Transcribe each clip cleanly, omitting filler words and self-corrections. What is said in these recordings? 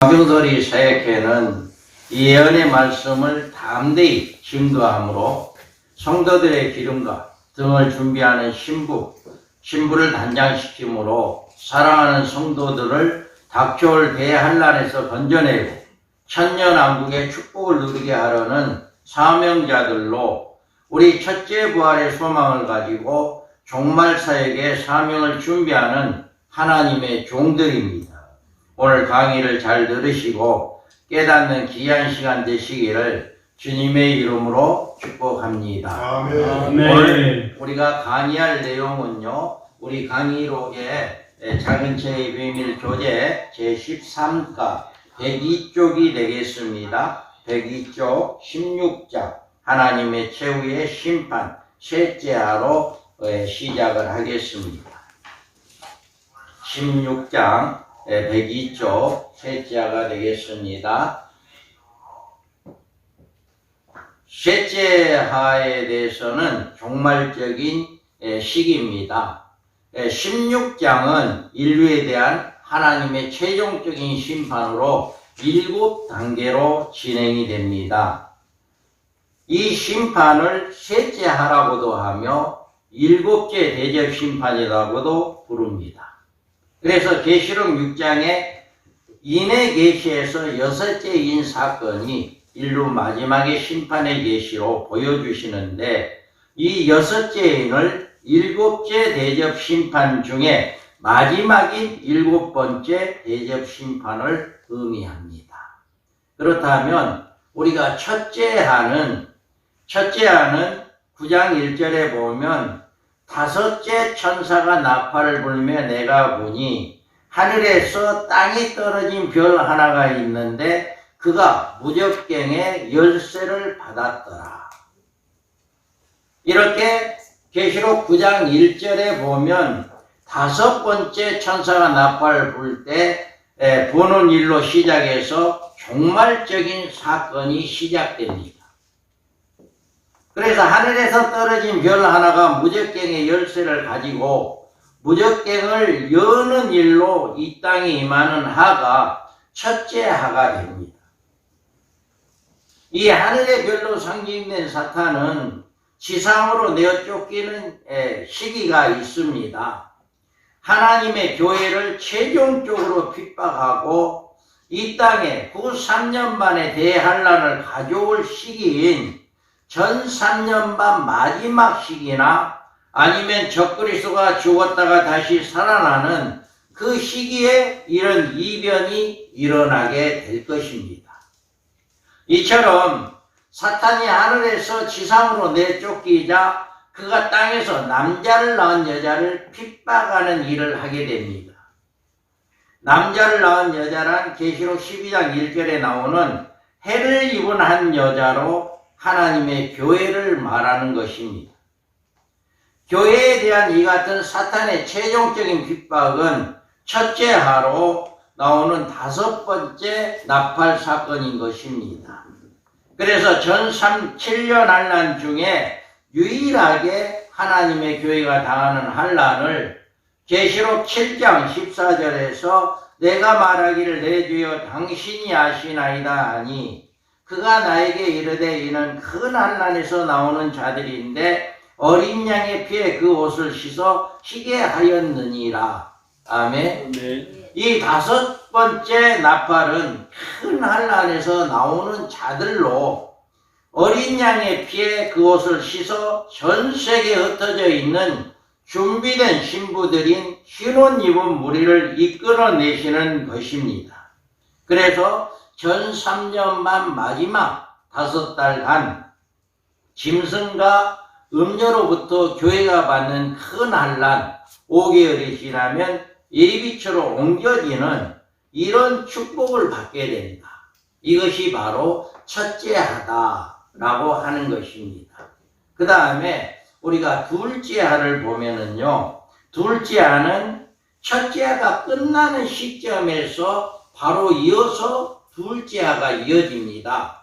화경설이 사역회는 예언의 말씀을 담대히 증거함으로 성도들의 기름과 등을 준비하는 신부를 단장시키므로 사랑하는 성도들을 닥쳐올 대환난에서 건져내고 천년왕국의 축복을 누리게 하려는 사명자들로 우리 첫째 부활의 소망을 가지고 종말 사역의 사명을 준비하는 하나님의 종들입니다. 오늘 강의를 잘 들으시고 깨닫는 귀한 시간 되시기를 주님의 이름으로 축복합니다. 아멘. 오늘 우리가 강의할 내용은요, 우리 강의록의 작은 책의 비밀 교재 제13과 102쪽이 되겠습니다. 102쪽 16장 하나님의 최후의 심판 셋째 하로 시작을 하겠습니다. 16장 102쪽 셋째 하가 되겠습니다. 셋째 하에 대해서는 종말적인 시기입니다. 16장은 인류에 대한 하나님의 최종적인 심판으로 7단계로 진행이 됩니다. 이 심판을 셋째 하라고도 하며 7째 대접 심판이라고도 부릅니다. 그래서 계시록 6장에 인의 계시에서 6째인 사건이 인류 마지막의 심판의 계시로 보여주시는데, 이 6째인을 7째 대접 심판 중에 마지막인 7번째 대접 심판을 의미합니다. 그렇다면 우리가 첫째 하는 9장 1절에 보면 다섯째 천사가 나팔을 불며 내가 보니 하늘에서 땅에 떨어진 별 하나가 있는데 그가 무적갱의 열쇠를 받았더라. 이렇게 계시록 9장 1절에 보면 다섯 번째 천사가 나팔을 불 때 보는 일로 시작해서 종말적인 사건이 시작됩니다. 그래서 하늘에서 떨어진 별 하나가 무적갱의 열쇠를 가지고 무적갱을 여는 일로 이 땅에 임하는 하가 첫째 하가 됩니다. 이 하늘의 별로 상징된 사탄은 지상으로 내어 쫓기는 시기가 있습니다. 하나님의 교회를 최종적으로 핍박하고 이 땅에 후 3년 만에 대환난을 가져올 시기인 전 3년 반 마지막 시기나 아니면 적그리스도가 죽었다가 다시 살아나는 그 시기에 이런 이변이 일어나게 될 것입니다. 이처럼 사탄이 하늘에서 지상으로 내쫓기자 그가 땅에서 남자를 낳은 여자를 핍박하는 일을 하게 됩니다. 남자를 낳은 여자란 계시록 12장 1절에 나오는 해를 입은 한 여자로 하나님의 교회를 말하는 것입니다. 교회에 대한 이 같은 사탄의 최종적인 핍박은 첫째 하로 나오는 다섯 번째 나팔 사건인 것입니다. 그래서 전 7년 환난 중에 유일하게 하나님의 교회가 당하는 환난을 계시록 7장 14절에서 내가 말하기를 내 주여 당신이 아시나이다 하니 그가 나에게 이르되 이는 큰 환난에서 나오는 자들인데 어린 양의 피에 그 옷을 씻어 희게 하였느니라. 아멘. 네. 이 다섯 번째 나팔은 큰 환난에서 나오는 자들로 어린 양의 피에 그 옷을 씻어 전 세계에 흩어져 있는 준비된 신부들인 흰옷 입은 무리를 이끌어내시는 것입니다. 그래서 전 3년 반 마지막 5달간 짐승과 음녀로부터 교회가 받는 큰 환난 5개월이 지나면 예비처로 옮겨지는 이런 축복을 받게 됩니다. 이것이 바로 첫째 하다라고 하는 것입니다. 그 다음에 우리가 둘째 하를 보면은요, 둘째 하는 첫째 하가 끝나는 시점에서 바로 이어서 둘째 하가 이어집니다.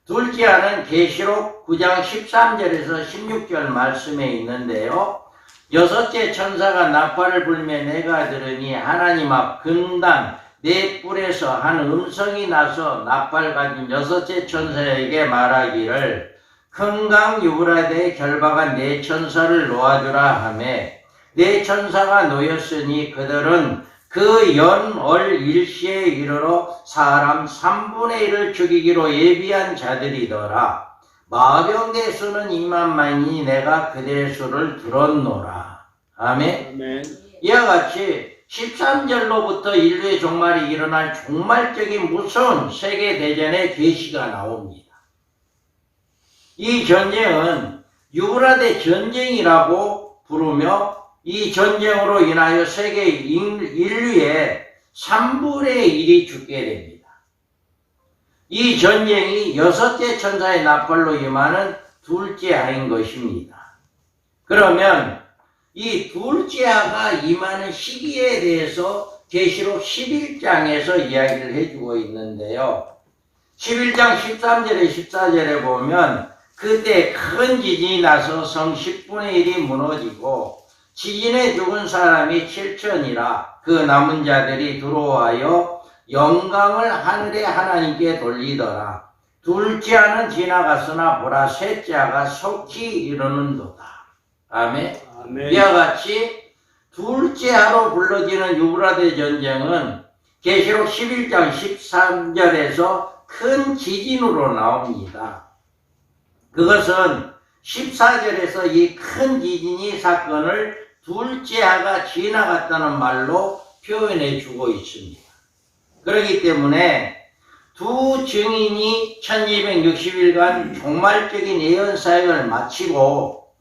둘째 하는 계시록 9장 13절에서 16절 말씀에 있는데요. 여섯째 천사가 나팔을 불며 내가 들으니 하나님 앞 금단 네 뿔에서 한 음성이 나서 나팔 가진 여섯째 천사에게 말하기를 큰 강 유브라데에 결박한 네 천사를 놓아주라 하매 네 천사가 놓였으니 그들은 그 연월 일시에 이르러 사람 3분의 1을 죽이기로 예비한 자들이더라. 마병대 수는 2만만이니 내가 그들의 수를 들었노라. 아멘. 아멘. 이와 같이 13절로부터 인류의 종말이 일어날 종말적인 무서운 세계대전의 계시가 나옵니다. 이 전쟁은 유브라데 전쟁이라고 부르며 이 전쟁으로 인하여 세계 인류의 3분의 1이 죽게 됩니다. 이 전쟁이 여섯째 천사의 나팔로 임하는 둘째 해인 것입니다. 그러면 이 둘째 해가 임하는 시기에 대해서 계시록 11장에서 이야기를 해주고 있는데요. 11장 13절에 14절에 보면 그때 큰 지진이 나서 성 10분의 1이 무너지고 지진에 죽은 사람이 7천이라 그 남은 자들이 들어와여 영광을 하늘의 하나님께 돌리더라. 둘째 해는 지나갔으나 보라 셋째 해가 속히 이르는도다. 아멘. 아멘. 이와 같이 둘째 해로 불러지는 유브라데 전쟁은 계시록 11장 13절에서 큰 지진으로 나옵니다. 그것은 14절에서 이 큰 지진이 사건을 둘째 해가 지나갔다는 말로 표현해 주고 있습니다. 그렇기 때문에 두 증인이 1260일간 종말적인 예언사역을 마치고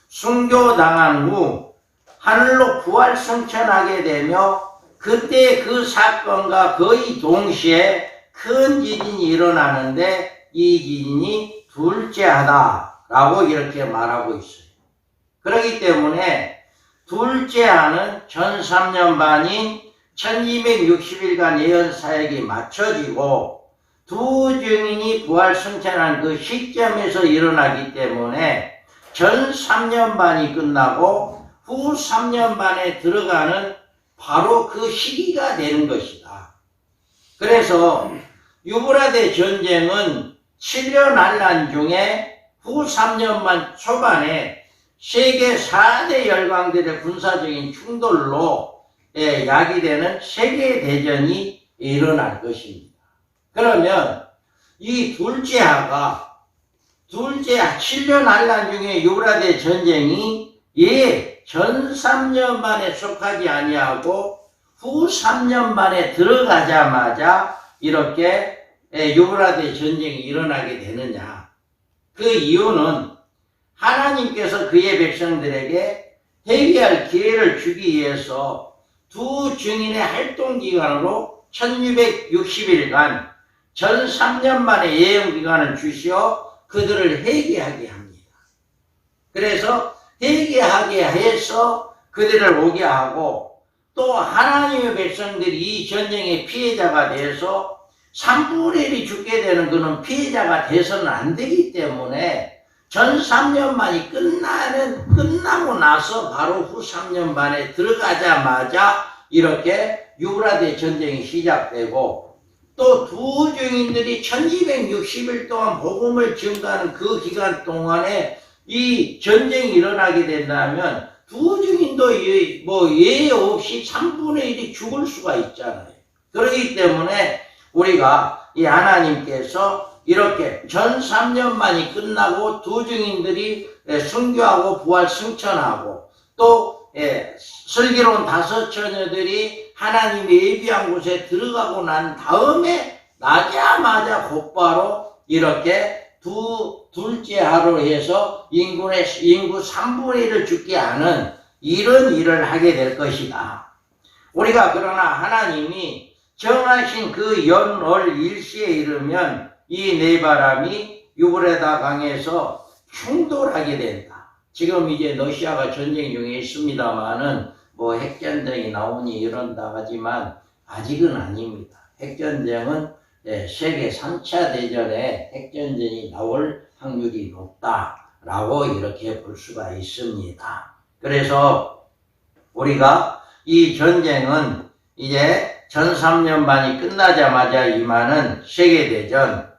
순교당한 후 하늘로 부활 승천하게 되며 그때 그 사건과 거의 동시에 큰 지진이 일어나는데 이 지진이 둘째 해다라고 이렇게 말하고 있어요. 그렇기 때문에 둘째 해는 전 3년 반인 1260일간 예언사역이 마쳐지고 두 증인이 부활 승천한 그 시점에서 일어나기 때문에 전 3년 반이 끝나고 후 3년 반에 들어가는 바로 그 시기가 되는 것이다. 그래서 유브라데 전쟁은 7년 환란 중에 후 3년 반 초반에 세계 4대 열강들의 군사적인 충돌로 야기되는 세계대전이 일어날 것입니다. 그러면 이 둘째 해가 7년 환란 중에 유브라데 전쟁이 전 3년 반에 속하지 아니하고 후 3년 반에 들어가자마자 이렇게 유브라데 전쟁이 일어나게 되느냐. 그 이유는 하나님께서 그의 백성들에게 회개할 기회를 주기 위해서 두 증인의 활동기간으로 1660일간 전 3년 만에 예언기간을 주시어 그들을 회개하게 합니다. 그래서 회개하게 해서 그들을 오게 하고 또 하나님의 백성들이 이 전쟁의 피해자가 돼서 3분의 1이 죽게 되는 그는 피해자가 돼서는 안 되기 때문에 전 3년 만이 끝나고 나서 바로 후 3년 반에 들어가자마자 이렇게 유브라데 전쟁이 시작되고 또 두 증인들이 1260일 동안 복음을 증거하는 그 기간 동안에 이 전쟁이 일어나게 된다면 두 증인도 예외 없이 3분의 1이 죽을 수가 있잖아요. 그렇기 때문에 우리가 이 하나님께서 이렇게 전 3년 만이 끝나고 두 증인들이 순교하고 부활 승천하고 또 슬기로운 5 처녀들이 하나님의 예비한 곳에 들어가고 난 다음에 나자마자 곧바로 이렇게 둘째 해로 해서 인구 3분의 1을 죽게 하는 이런 일을 하게 될 것이다. 우리가 그러나 하나님이 정하신 그 연월 일시에 이르면 이 네 바람이 유브라데 강에서 충돌하게 된다. 지금 이제 러시아가 전쟁 중에 있습니다만은 핵전쟁이 나오니 이런다 하지만 아직은 아닙니다. 핵전쟁은 세계 3차 대전에 핵전쟁이 나올 확률이 높다라고 이렇게 볼 수가 있습니다. 그래서 우리가 이 전쟁은 이제 전 3년반이 끝나자마자 임하는 세계대전,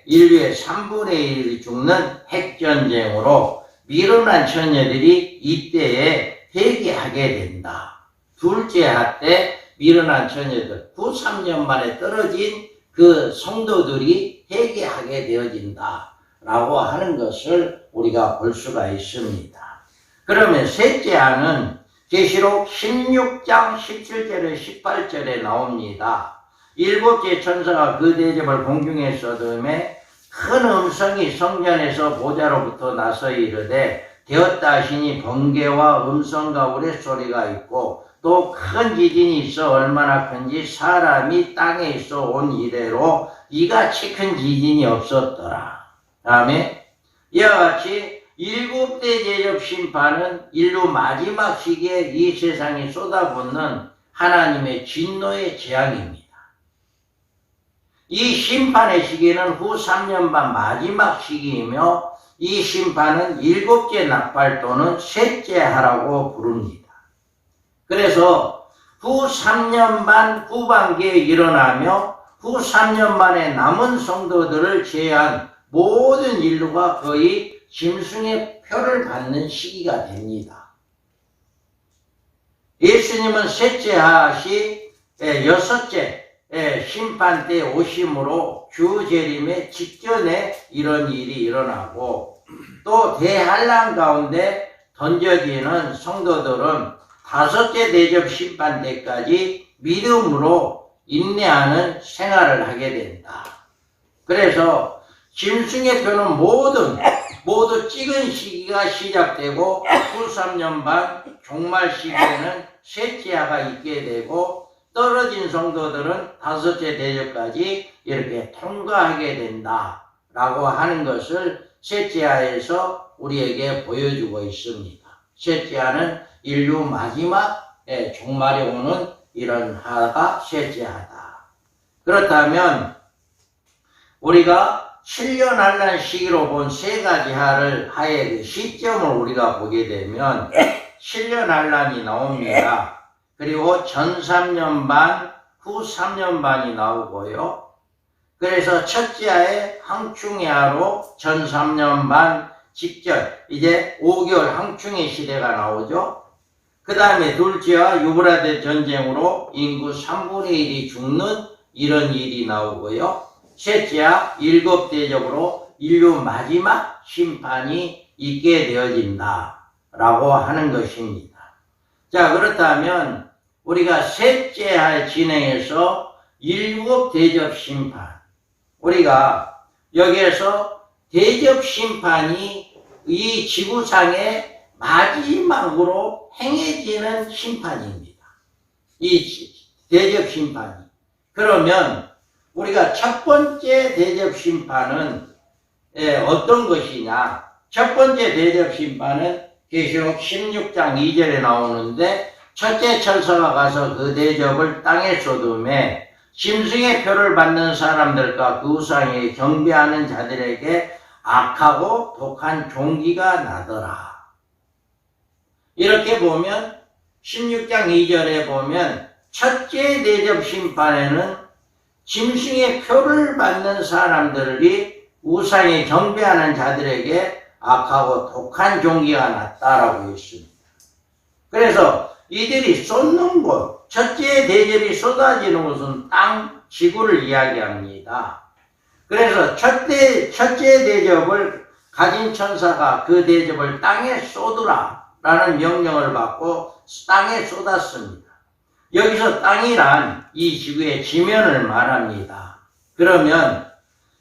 인류의 3분의 1이 죽는 핵전쟁으로 미련한 처녀들이 이때에 회개하게 된다. 둘째 하 때 미련한 처녀들, 3년 만에 떨어진 그 성도들이 회개하게 되어진다. 라고 하는 것을 우리가 볼 수가 있습니다. 그러면 셋째 하는 계시록 16장 17절에 18절에 나옵니다. 일곱째 천사가 그 대접을 공중에 쏟음에 큰 음성이 성전에서 보좌로부터 나서 이르되 되었다 하시니 번개와 음성과 우레소리가 있고 또 큰 지진이 있어 얼마나 큰지 사람이 땅에 있어 온 이래로 이같이 큰 지진이 없었더라. 다음에 이와 같이 7대 대접 심판은 인류 마지막 시기에 이 세상에 쏟아붓는 하나님의 진노의 재앙입니다. 이 심판의 시기는 후 3년 반 마지막 시기이며 이 심판은 7째 나팔 또는 셋째 하라고 부릅니다. 그래서 후 3년 반 후반기에 일어나며 후 3년 반에 남은 성도들을 제외한 모든 인류가 거의 짐승의 표를 받는 시기가 됩니다. 예수님은 셋째 하시 여섯째 심판 때 오심으로 주 재림의 직전에 이런 일이 일어나고 또 대환란 가운데 던져지는 성도들은 다섯째 대접 심판 때까지 믿음으로 인내하는 생활을 하게 된다. 그래서 짐승의 표는 모두 찍은 시기가 시작되고 후 3년 반 종말 시기에는 셋째 하가 있게 되고 떨어진 성도들은 다섯째 대접까지 이렇게 통과하게 된다 라고 하는 것을 셋째 하에서 우리에게 보여주고 있습니다. 셋째 하는 인류 마지막 종말에 오는 이런 하가 셋째 하다. 그렇다면 우리가 7년 환란 시기로 본 세 가지 하의 그 시점을 우리가 보게 되면 7년 환란이 나옵니다. 그리고 전 3년 반, 후 3년 반이 나오고요. 그래서 첫째 하에 황충의 하로 전 3년 반 직전 이제 5개월 황충의 시대가 나오죠. 그 다음에 둘째와 유브라데 전쟁으로 인구 3분의 1이 죽는 이런 일이 나오고요. 셋째와 7대접으로 인류 마지막 심판이 있게 되어진다 라고 하는 것입니다. 자, 그렇다면 우리가 셋째 할 진행에서 7대접 심판, 우리가 여기에서 대접 심판이 이 지구상의 마지막으로 행해지는 심판입니다. 이 대접 심판이. 그러면 우리가 첫 번째 대접 심판은 어떤 것이냐? 첫 번째 대접 심판은 계시록 16장 2절에 나오는데 첫째 천사가 가서 그 대접을 땅에 쏟음에 짐승의 표를 받는 사람들과 그 우상에 경배하는 자들에게 악하고 독한 종기가 나더라. 이렇게 보면 16장 2절에 보면 첫째 대접 심판에는 짐승의 표를 받는 사람들이 우상에 경배하는 자들에게 악하고 독한 종기가 났다라고 했습니다. 그래서 이들이 쏟는 곳, 첫째 대접이 쏟아지는 곳은 땅, 지구를 이야기합니다. 그래서 첫째 대접을 가진 천사가 그 대접을 땅에 쏟으라 라는 명령을 받고 땅에 쏟았습니다. 여기서 땅이란 이 지구의 지면을 말합니다. 그러면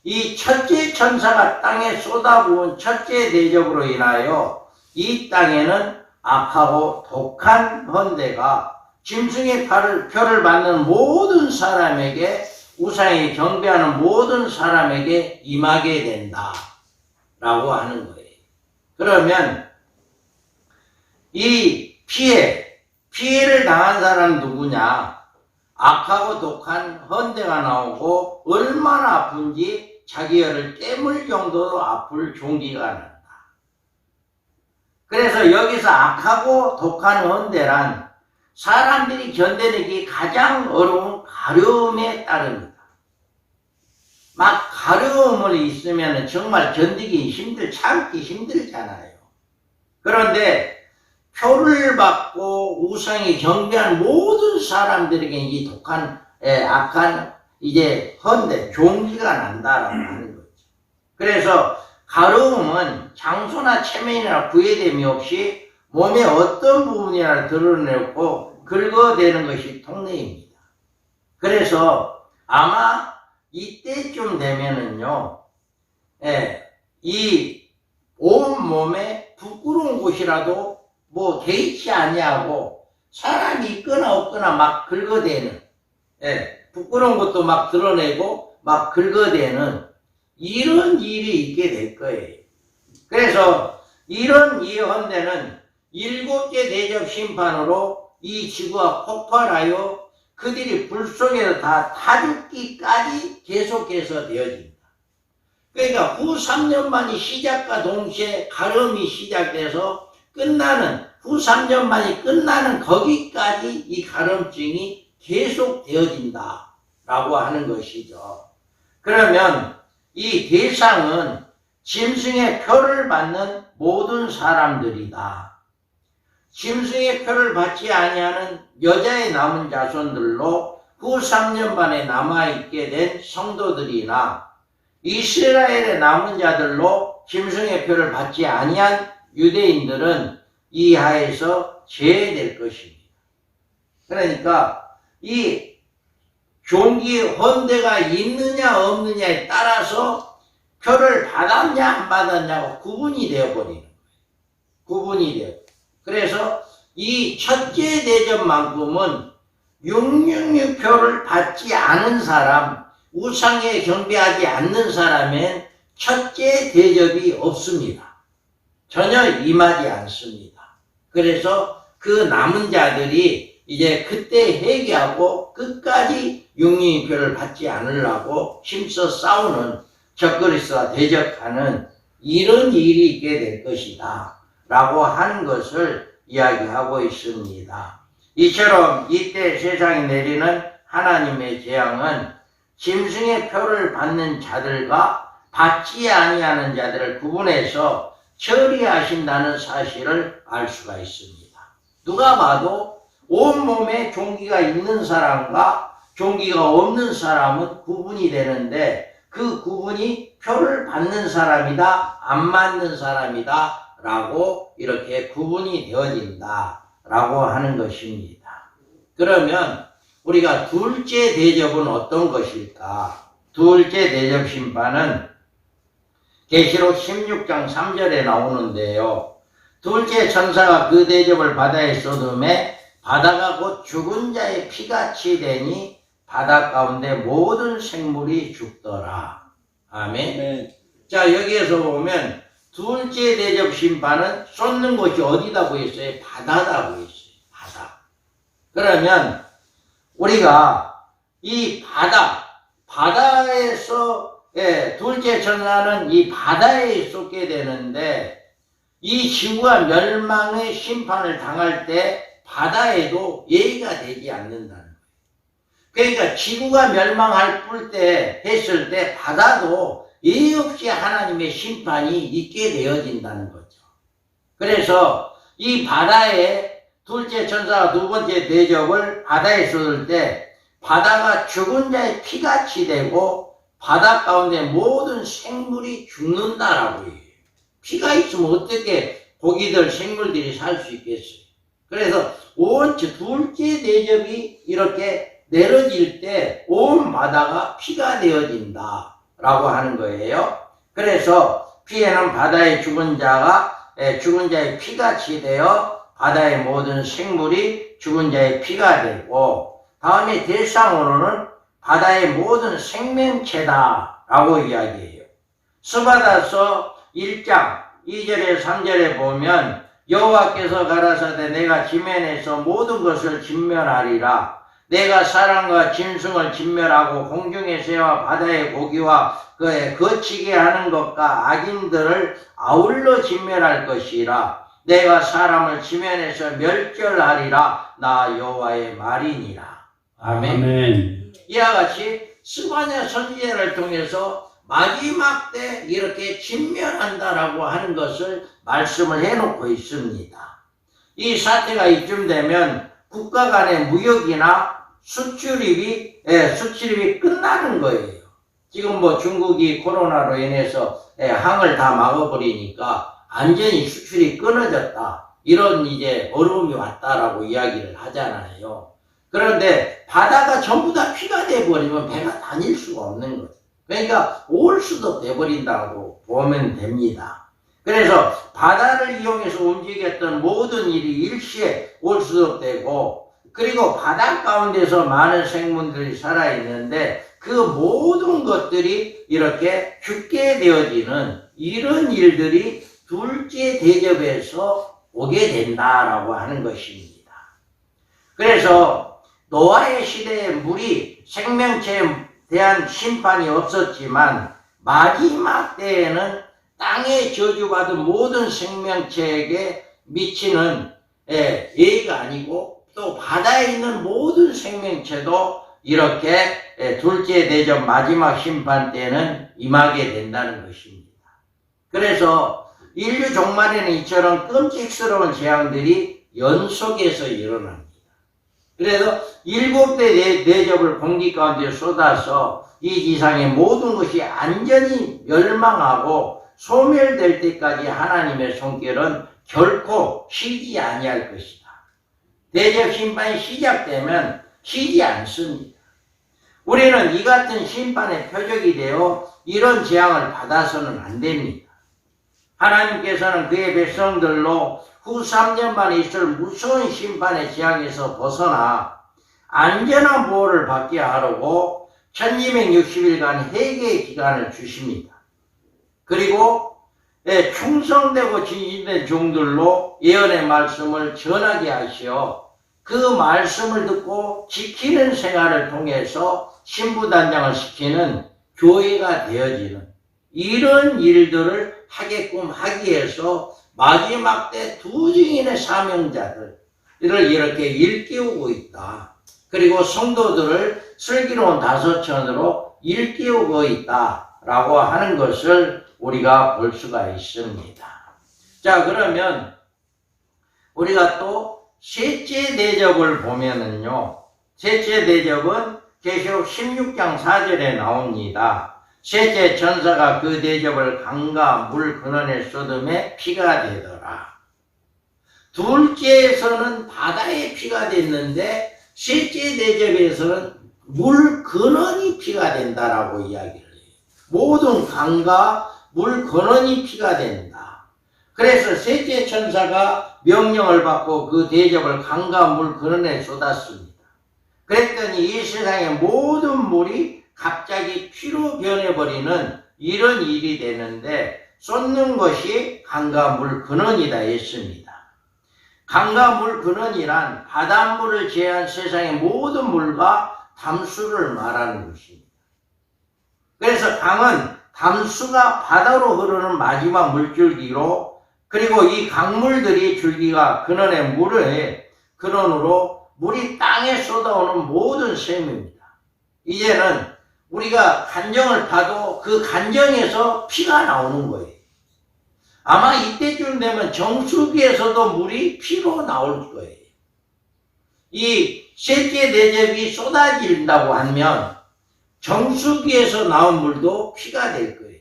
이 첫째 천사가 땅에 쏟아부은 첫째 대접으로 인하여 이 땅에는 악하고 독한 헌대가 짐승의 표를 받는 모든 사람에게, 우상에 경배하는 모든 사람에게 임하게 된다 라고 하는 거예요. 그러면 이 피해를 당한 사람은 누구냐? 악하고 독한 헌대가 나오고 얼마나 아픈지 자기 혀를 깨물 정도로 아플 종기가 난다. 그래서 여기서 악하고 독한 헌대란 사람들이 견뎌내기 가장 어려운 가려움에 따릅니다. 막 가려움을 있으면 정말 견디기 참기 힘들잖아요. 그런데 표를 받고 우상이 경배한 모든 사람들에게 이 독한, 악한, 헌데, 종기가 난다라고 하는 거죠. 그래서 가려움은 장소나 체면이나 부해됨이 없이 몸의 어떤 부분이나 드러내고 긁어대는 것이 통례입니다. 그래서 아마 이때쯤 되면은요, 이 온몸에 부끄러운 곳이라도 개의치 아니하고 사람이 있거나 없거나 막 긁어대는, 부끄러운 것도 막 드러내고 막 긁어대는 이런 일이 있게 될 거예요. 그래서 이런 예언대는 7째 대접 심판으로 이 지구가 폭발하여 그들이 불 속에서 다 타죽기까지 계속해서 되어집니다. 그러니까 후 3년만이 시작과 동시에 가름이 시작돼서 후 3년만이 끝나는 거기까지 이 가름증이 계속 되어진다 라고 하는 것이죠. 그러면 이 대상은 짐승의 표를 받는 모든 사람들이다. 짐승의 표를 받지 아니하는 여자의 남은 자손들로 후 3년 반에 남아있게 된 성도들이나 이스라엘의 남은 자들로 짐승의 표를 받지 아니한 유대인들은 이하에서 제외될 것입니다. 그러니까 이 종기 헌대가 있느냐 없느냐에 따라서 표를 받았냐 안 받았냐가 구분이 되어버리는 거예요. 구분이 돼요. 그래서 이 첫째 대접만큼은 666표를 받지 않은 사람, 우상에 경배하지 않는 사람엔 첫째 대접이 없습니다. 전혀 임하지 않습니다. 그래서 그 남은 자들이 이제 그때 회개하고 끝까지 666표를 받지 않으려고 힘써 싸우는 적그리스도와 대적하는 이런 일이 있게 될 것이다 라고 하는 것을 이야기하고 있습니다. 이처럼 이때 세상에 내리는 하나님의 재앙은 짐승의 표를 받는 자들과 받지 아니하는 자들을 구분해서 처리하신다는 사실을 알 수가 있습니다. 누가 봐도 온몸에 종기가 있는 사람과 종기가 없는 사람은 구분이 되는데 그 구분이 표를 받는 사람이다, 안 받는 사람이다 라고 이렇게 구분이 되어진다 라고 하는 것입니다. 그러면 우리가 둘째 대접은 어떤 것일까? 둘째 대접 심판은 계시록 16장 3절에 나오는데요. 둘째 천사가 그 대접을 바다에 쏟음에 바다가 곧 죽은 자의 피같이 되니 바다 가운데 모든 생물이 죽더라. 아멘. 네. 자, 여기에서 보면 둘째 대접 심판은 쏟는 곳이 어디다고 했어요? 바다다고 했어요. 바다. 그러면 우리가 이 바다에서 둘째 천사는 이 바다에 쏟게 되는데 이 지구가 멸망의 심판을 당할 때 바다에도 예의가 되지 않는다는 거예요. 그러니까 지구가 멸망할 했을 때 바다도 예의 없이 하나님의 심판이 있게 되어진다는 거죠. 그래서 이 바다에 둘째 천사가 두 번째 대접을 바다에 쏟을 때 바다가 죽은 자의 피같이 되고 바다 가운데 모든 생물이 죽는다라고 해요. 피가 있으면 어떻게 고기들 생물들이 살 수 있겠어요. 그래서 둘째 대접이 이렇게 내려질 때 온 바다가 피가 되어진다 라고 하는 거예요. 그래서 피에는 바다의 죽은 자의 피같이 되어 바다의 모든 생물이 죽은 자의 피가 되고 다음에 대상으로는 바다의 모든 생명체다 라고 이야기해요. 스바다서 1장 2절에 3절에 보면 여호와께서 가라사대 내가 지면에서 모든 것을 진멸하리라. 내가 사람과 짐승을 진멸하고 공중의 새와 바다의 고기와 그에 거치게 하는 것과 악인들을 아울러 진멸할 것이라. 내가 사람을 지면에서 멸절하리라. 나 여호와의 말이니라. 아멘. 아멘. 이와 같이 스바냐 선지자를 통해서 마지막 때 이렇게 진멸한다라고 하는 것을 말씀을 해놓고 있습니다. 이 사태가 이쯤 되면 국가 간의 무역이나 수출입이 끝나는 거예요. 지금 뭐 중국이 코로나로 인해서 항을 다 막아버리니까 완전히 수출이 끊어졌다. 이런 이제 어려움이 왔다라고 이야기를 하잖아요. 그런데 바다가 전부 다 피가 돼버리면 배가 다닐 수가 없는 거죠. 그러니까 올 수도 돼버린다고 보면 됩니다. 그래서 바다를 이용해서 움직였던 모든 일이 일시에 올 수도 되고, 그리고 바다 가운데서 많은 생물들이 살아있는데 그 모든 것들이 이렇게 죽게 되어지는 이런 일들이 둘째 대접에서 오게 된다라고 하는 것입니다. 그래서 노아의 시대에 물이 생명체에 대한 심판이 없었지만 마지막 때에는 땅에 저주받은 모든 생명체에게 미치는 예의가 아니고 또 바다에 있는 모든 생명체도 이렇게 둘째 대접 마지막 심판 때는 임하게 된다는 것입니다. 그래서 인류 종말에는 이처럼 끔찍스러운 재앙들이 연속해서 일어납니다. 그래서 7대 대접을 공기 가운데 쏟아서 이 지상의 모든 것이 완전히 멸망하고 소멸될 때까지 하나님의 손길은 결코 쉬지 아니할 것이다. 대접 심판이 시작되면 쉬지 않습니다. 우리는 이 같은 심판의 표적이 되어 이런 재앙을 받아서는 안 됩니다. 하나님께서는 그의 백성들로 후 3년 만에 있을 무서운 심판의 재앙에서 벗어나 안전한 보호를 받게 하려고 1260일간 회개의 기간을 주십니다. 그리고 충성되고 진실된 종들로 예언의 말씀을 전하게 하시어 그 말씀을 듣고 지키는 생활을 통해서 신부단장을 시키는 교회가 되어지는 이런 일들을 하게끔 하기 위해서 마지막 때 두 증인의 사명자들을 이렇게 일깨우고 있다. 그리고 성도들을 슬기로운 다섯천으로 일깨우고 있다라고 하는 것을 우리가 볼 수가 있습니다. 자, 그러면 우리가 또 셋째 대접을 보면은요, 셋째 대접은 계시록 16장 4절에 나옵니다. 셋째 천사가 그 대접을 강과 물 근원에 쏟음에 피가 되더라. 둘째에서는 바다에 피가 됐는데 셋째 대접에서는 물 근원이 피가 된다라고 이야기를 해요. 모든 강과 물 근원이 피가 된다. 그래서 셋째 천사가 명령을 받고 그 대접을 강과 물 근원에 쏟았습니다. 그랬더니 이 세상의 모든 물이 갑자기 피로 변해버리는 이런 일이 되는데 쏟는 것이 강과 물 근원이다 했습니다. 강과 물 근원이란 바닷물을 제외한 세상의 모든 물과 담수를 말하는 것입니다. 그래서 강은 담수가 바다로 흐르는 마지막 물줄기로, 그리고 이 강물들이 줄기가 근원의 물의 근원으로 물이 땅에 쏟아오는 모든 셈입니다. 이제는 우리가 간정을 파도 그 간정에서 피가 나오는 거예요. 아마 이때쯤 되면 정수기에서도 물이 피로 나올 거예요. 이 셋째 대접이 쏟아진다고 하면 정수기에서 나온 물도 피가 될 거예요.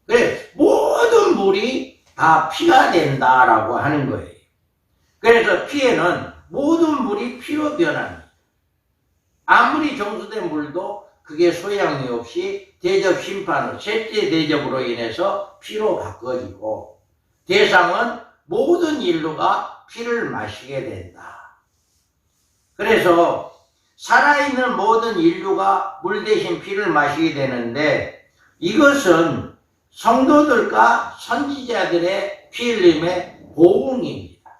그래, 모든 물이 다 피가 된다라고 하는 거예요. 그래서 피에는 모든 물이 피로 변합니다. 아무리 정수된 물도 그게 소양이 없이 대접 심판을 셋째 대접으로 인해서 피로 바꿔지고 대상은 모든 인류가 피를 마시게 된다. 그래서 살아있는 모든 인류가 물 대신 피를 마시게 되는데 이것은 성도들과 선지자들의 피 흘림의 보응입니다.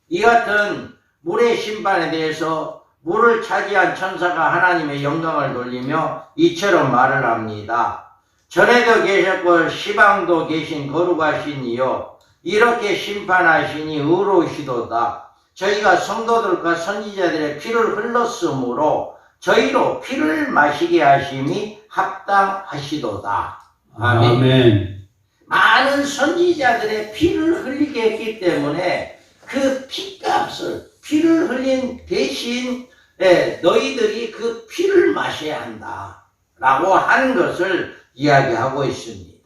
이 같은 물의 심판에 대해서 물을 차지한 천사가 하나님의 영광을 돌리며 이처럼 말을 합니다. 전에도 계셨고 시방도 계신 거룩하신 이여 이렇게 심판하시니 의로우시도다. 저희가 성도들과 선지자들의 피를 흘렀으므로 저희로 피를 마시게 하심이 합당하시도다. 아멘. 아멘. 많은 선지자들의 피를 흘리게 했기 때문에 그 피값을, 피를 흘린 대신 너희들이 그 피를 마셔야 한다 라고 하는 것을 이야기하고 있습니다.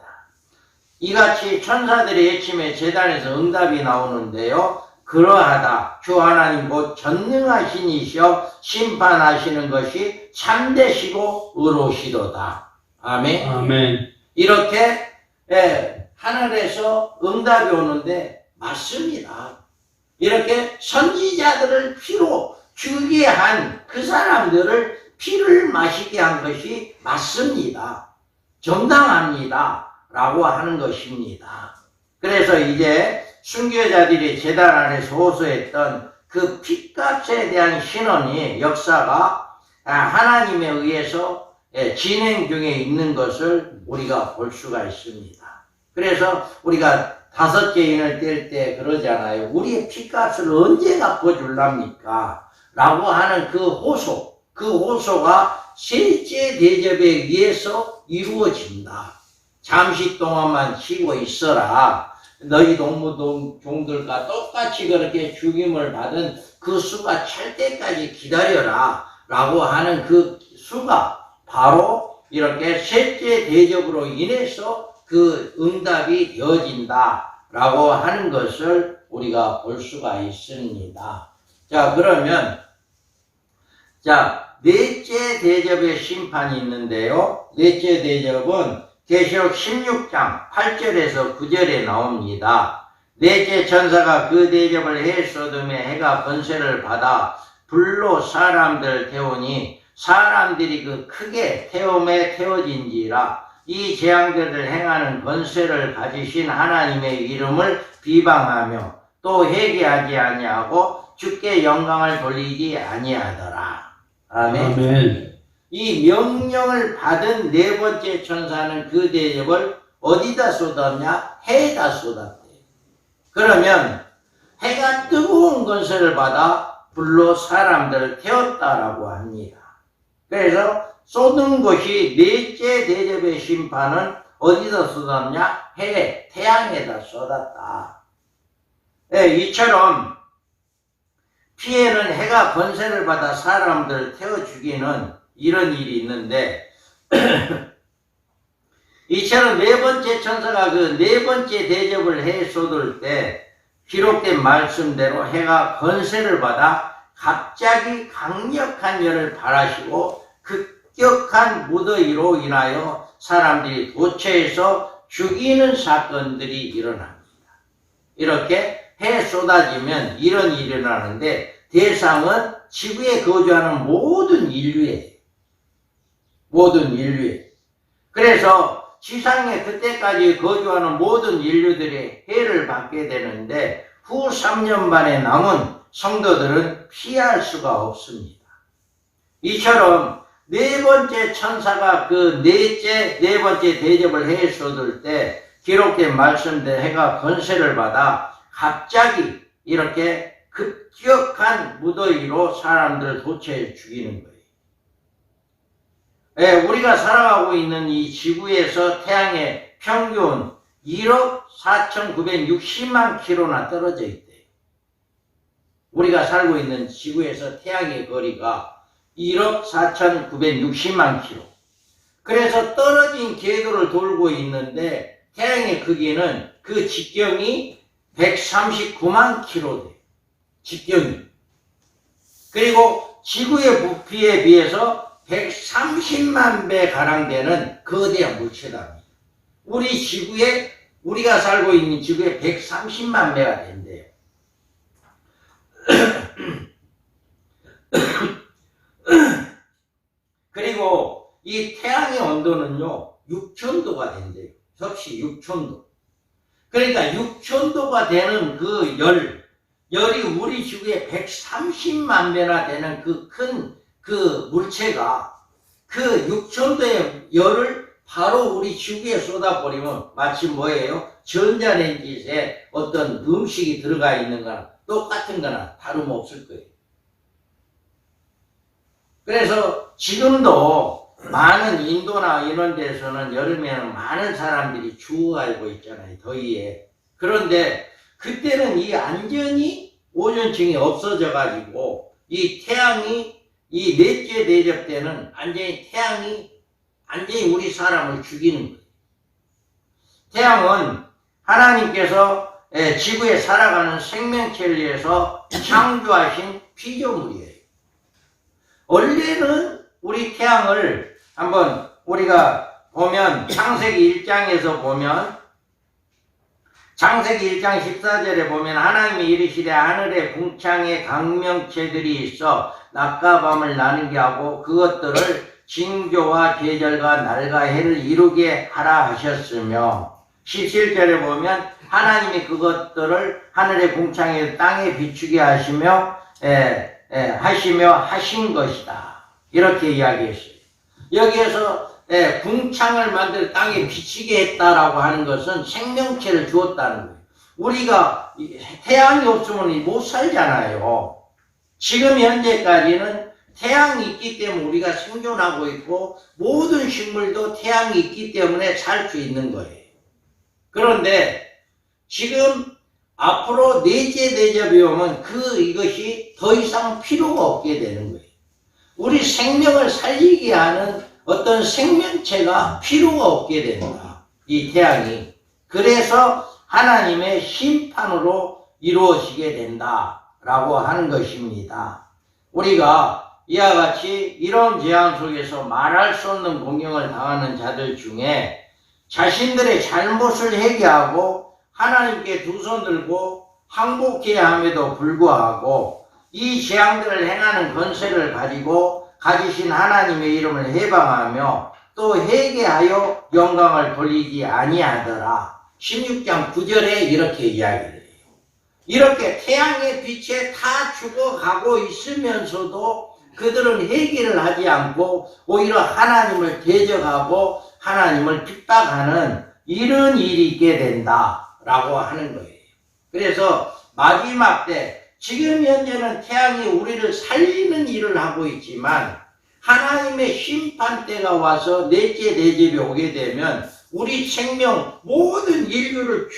이같이 천사들의 외침에 제단에서 응답이 나오는데요. 그러하다. 주 하나님 곧 전능하신 이시여 심판하시는 것이 참되시고 의로우시도다. 아멘. 아멘. 이렇게 하늘에서 응답이 오는데 맞습니다. 이렇게 선지자들을 피로 죽게 한 그 사람들을 피를 마시게 한 것이 맞습니다. 정당합니다. 라고 하는 것입니다. 그래서 이제 순교자들이 제단 안에서 호소했던 그 피값에 대한 신원이 역사가 하나님에 의해서 진행 중에 있는 것을 우리가 볼 수가 있습니다. 그래서 우리가 5개 인을 뗄 때 그러잖아요. 우리의 피값을 언제 갚아줄랍니까? 라고 하는 그 호소가 실제 대접에 의해서 이루어진다. 잠시 동안만 쉬고 있어라. 너희 동무종들과 똑같이 그렇게 죽임을 받은 그 수가 찰 때까지 기다려라. 라고 하는 그 수가 바로 이렇게 셋째 대접으로 인해서 그 응답이 되어진다. 라고 하는 것을 우리가 볼 수가 있습니다. 자, 그러면, 넷째 대접의 심판이 있는데요. 넷째 대접은 계시록 16장 8절에서 9절에 나옵니다. 넷째 천사가 그 대접을 해 소돔에 해가 번세를 받아 불로 사람들 태우니 사람들이 그 크게 태움에 태워진지라. 이 재앙들을 행하는 권세를 가지신 하나님의 이름을 비방하며 또 회개하지 아니하고 주께 영광을 돌리지 아니하더라. 아멘. 아멘. 이 명령을 받은 네 번째 천사는 그 대접을 어디다 쏟았냐? 해에다 쏟았대요. 그러면 해가 뜨거운 권세를 받아 불로 사람들을 태웠다라고 합니다. 그래서 쏟은 것이 넷째 대접의 심판은 어디다 쏟았냐? 해, 태양에다 쏟았다. 이처럼 피해는 해가 권세를 받아 사람들을 태워 죽이는 이런 일이 있는데 이처럼 네 번째 천사가 그 네 번째 대접을 해 쏟을 때 기록된 말씀대로 해가 권세를 받아 갑자기 강력한 열을 발하시고 급격한 무더위로 인하여 사람들이 도처에서 죽이는 사건들이 일어납니다. 이렇게 해 쏟아지면 이런 일이 일어나는데 대상은 지구에 거주하는 모든 인류예요. 모든 인류에. 그래서 지상에 그때까지 거주하는 모든 인류들이 해를 받게 되는데 후 3년 반에 남은 성도들은 피할 수가 없습니다. 이처럼 네 번째 천사가 그 네 번째 대접을 해 쏟을 때 기록된 말씀대로 해가 권세를 받아 갑자기 이렇게 급격한 무더위로 사람들을 도처에 죽이는 거예요. 우리가 살아가고 있는 이 지구에서 태양의 평균 1억 4,960만 킬로나 떨어져 있대요. 우리가 살고 있는 지구에서 태양의 거리가 1억 4,960만 킬로. 그래서 떨어진 궤도를 돌고 있는데 태양의 크기는 그 직경이 139만 킬로 돼요. 직경이. 그리고 지구의 부피에 비해서 130만 배 가량 되는 거대한 물체답니다. 우리가 살고 있는 지구에 130만 배가 된대요. 그리고 이 태양의 온도는요, 6,000도가 된대요. 접시 6,000도. 그러니까 6,000도가 되는 그 열이 우리 지구에 130만 배나 되는 그 큰 그 물체가 그 6,000도의 열을 바로 우리 지구에 쏟아버리면 마치 뭐예요? 전자레인지에 어떤 음식이 들어가 있는 거나 똑같은 거나 다름없을 거예요. 그래서 지금도 많은 인도나 이런 데서는 여름에는 많은 사람들이 죽어가고 있잖아요. 더위에. 그런데 그때는 이 안전이 오존층이 없어져 가지고 이 태양이 이 넷째 대접 때는 태양이 완전히 우리 사람을 죽이는 거예요. 태양은 하나님께서 지구에 살아가는 생명체를 위해서 창조하신 피조물이에요. 원래는 우리 태양을 한번 우리가 보면 창세기 1장에서 보면 창세기 1장 14절에 보면 하나님이 이르시되 하늘에 궁창에 강명체들이 있어 낮과 밤을 나누게 하고 그것들을 징조와 계절과 날과 해를 이루게 하라 하셨으며 17절에 보면 하나님이 그것들을 하늘의 궁창에 땅에 비추게 하시며 하신 것이다. 이렇게 이야기했어요. 여기에서 궁창을 만들어 땅에 비치게 했다라고 하는 것은 생명체를 주었다는 거예요. 우리가 태양이 없으면 못 살잖아요. 지금 현재까지는 태양이 있기 때문에 우리가 생존하고 있고 모든 식물도 태양이 있기 때문에 살 수 있는 거예요. 그런데 지금 앞으로 넷째 대접이 오면 이것이 더 이상 필요가 없게 되는 거예요. 우리 생명을 살리게 하는 어떤 생명체가 필요가 없게 된다. 이 태양이. 그래서 하나님의 심판으로 이루어지게 된다라고 하는 것입니다. 우리가 이와 같이 이런 재앙 속에서 말할 수 없는 공경을 당하는 자들 중에 자신들의 잘못을 회개하고 하나님께 두 손 들고 항복해야 함에도 불구하고 이 재앙들을 행하는 권세를 가지신 하나님의 이름을 해방하며 또 회개하여 영광을 돌리지 아니하더라. 16장 9절에 이렇게 이야기를 해요. 이렇게 태양의 빛에 다 죽어가고 있으면서도 그들은 회개를 하지 않고 오히려 하나님을 대적하고 하나님을 핍박하는 이런 일이 있게 된다라고 하는 거예요. 그래서 마지막 때 지금 현재는 태양이 우리를 살리는 일을 하고 있지만 하나님의 심판 때가 와서 넷째 대접이 오게 되면 우리 생명 모든 인류를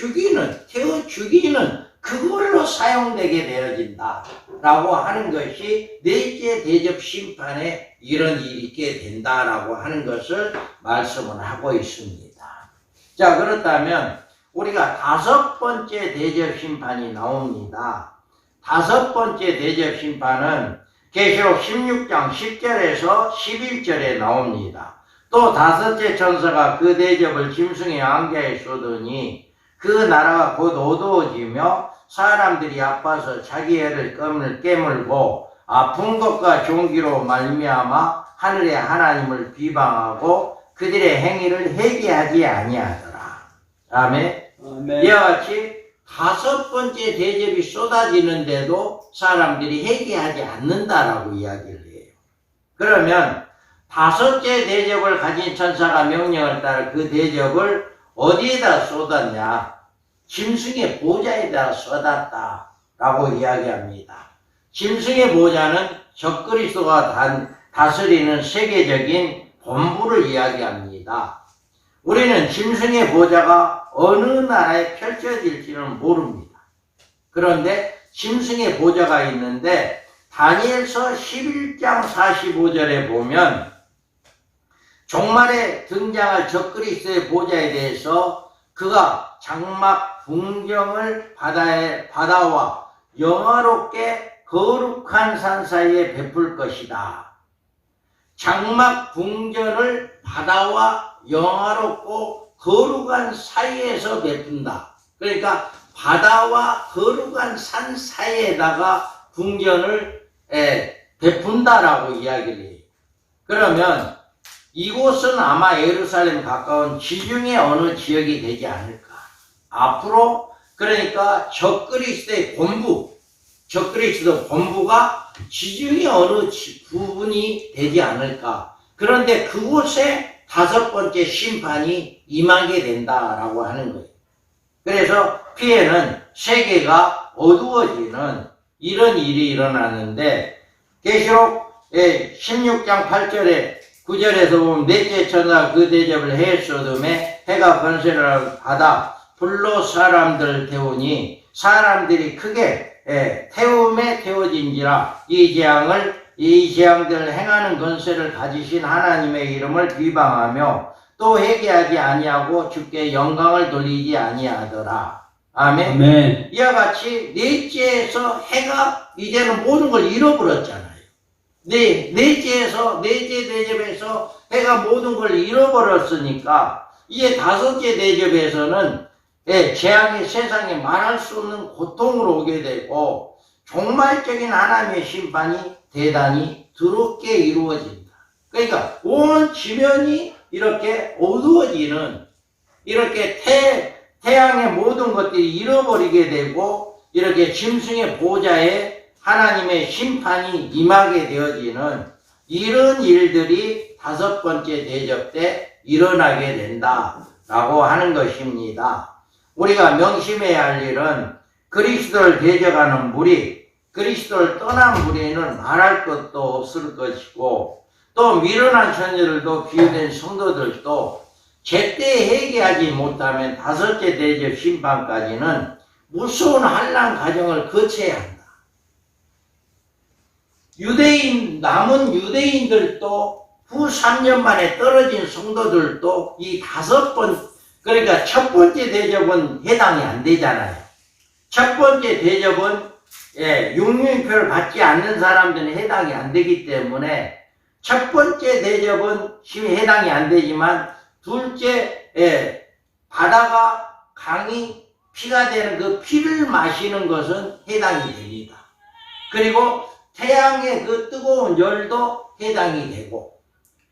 태워 죽이는 그걸로 사용되게 되어진다라고 하는 것이 넷째 대접 심판에 이런 일이 있게 된다라고 하는 것을 말씀을 하고 있습니다. 자, 그렇다면 우리가 다섯 번째 대접 심판이 나옵니다. 다섯 번째 대접 심판은 계시록 16장 10절에서 11절에 나옵니다. 또 다섯째 천사가 그 대접을 짐승의 안개에 쏟으니 그 나라가 곧 어두워지며 사람들이 아파서 자기 애를 깨물고 아픈 것과 종기로 말미암아 하늘의 하나님을 비방하고 그들의 행위를 회개하지 아니하더라. 아멘. 이와 같이 다섯 번째 대접이 쏟아지는데도 사람들이 회개하지 않는다라고 이야기를 해요. 그러면 다섯째 대접을 가진 천사가 명령을 따라 그 대접을 어디에다 쏟았냐? 짐승의 보좌에다 쏟았다라고 이야기합니다. 짐승의 보좌는 적그리스도가 다스리는 세계적인 본부를 이야기합니다. 우리는 짐승의 보좌가 어느 나라에 펼쳐질지는 모릅니다. 그런데 짐승의 보좌가 있는데 다니엘서 11장 45절에 보면 종말에 등장할 적그리스도의 보좌에 대해서 그가 장막 궁정을 바다와 영화롭게 거룩한 산 사이에 베풀 것이다. 장막 궁전을 바다와 영화롭고 거룩한 사이에서 베푼다. 그러니까 바다와 거룩한 산 사이에다가 궁전을 베푼다라고 이야기를 해요. 그러면 이곳은 아마 예루살렘 가까운 지중해 어느 지역이 되지 않을까. 앞으로 그러니까 적그리스도의 적그리스도 본부가 지중해 어느 부분이 되지 않을까. 그런데 그곳에 다섯 번째 심판이 임하게 된다라고 하는 거예요. 그래서 피해는 세계가 어두워지는 이런 일이 일어나는데, 계시록 16장 8절에 9절에서 보면 넷째 천사가 그 대접을 해 소돔에 해가 권세를 받아 불로 사람들 태우니 사람들이 크게 태움에 태워진지라. 이 재앙들 행하는 권세를 가지신 하나님의 이름을 비방하며 또 회개하지 아니하고 주께 영광을 돌리지 아니하더라. 아멘. 아멘. 이와 같이 넷째에서 해가 이제는 모든 걸 잃어버렸잖아요. 넷째 대접에서 해가 모든 걸 잃어버렸으니까 이제 다섯째 대접에서는 재앙이 세상에 말할 수 없는 고통으로 오게 되고 종말적인 하나님의 심판이 대단히 더럽게 이루어진다. 그러니까 온 지면이 이렇게 어두워지는, 이렇게 태양의 모든 것들이 잃어버리게 되고 이렇게 짐승의 보좌에 하나님의 심판이 임하게 되어지는 이런 일들이 다섯 번째 대접 때 일어나게 된다라고 하는 것입니다. 우리가 명심해야 할 일은 그리스도를 대적하는 무리, 그리스도를 떠난 무리는 말할 것도 없을 것이고, 또 미련한 처녀들도 비유된 성도들도 제때 회개하지 못하면 다섯째 대접 심판까지는 무서운 환난 과정을 거쳐야 한다. 남은 유대인들도 후 3년 만에 떨어진 성도들도 이 그러니까 첫 번째 대접은 해당이 안 되잖아요. 첫 번째 대접은 육륜표를 받지 않는 사람들은 해당이 안 되기 때문에 첫 번째 대접은 해당이 안 되지만 둘째 바다가 강이 피가 되는 그 피를 마시는 것은 해당이 됩니다. 그리고 태양의 그 뜨거운 열도 해당이 되고,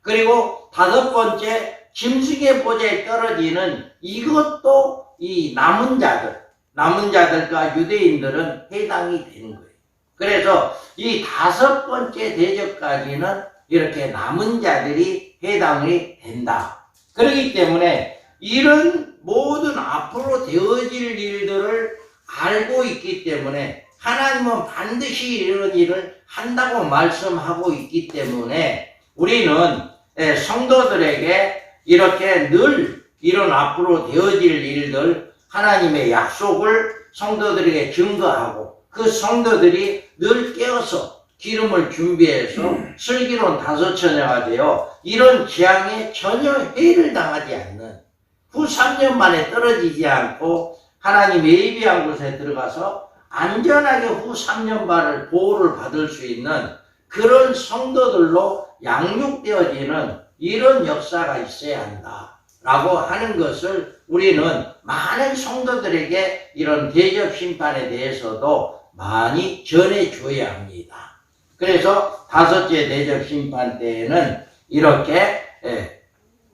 그리고 다섯 번째 짐승의 보좌에 떨어지는 이것도 이 남은 자들과 유대인들은 해당이 되는 거예요. 그래서 이 다섯 번째 대접까지는 이렇게 남은 자들이 해당이 된다. 그렇기 때문에 이런 모든 앞으로 되어질 일들을 알고 있기 때문에 하나님은 반드시 이런 일을 한다고 말씀하고 있기 때문에 우리는 성도들에게 이렇게 늘 이런 앞으로 되어질 일들, 하나님의 약속을 성도들에게 증거하고 그 성도들이 늘 깨어서 기름을 준비해서 슬기로운 다섯 처녀가 되어 이런 재앙에 전혀 해를 당하지 않는, 후 3년 만에 떨어지지 않고 하나님의 예비한 곳에 들어가서 안전하게 후 3년 만을 보호를 받을 수 있는 그런 성도들로 양육되어지는 이런 역사가 있어야 한다라고 하는 것을 우리는 많은 성도들에게 이런 대접 심판에 대해서도 많이 전해줘야 합니다. 그래서 다섯째 대접 심판 때에는 이렇게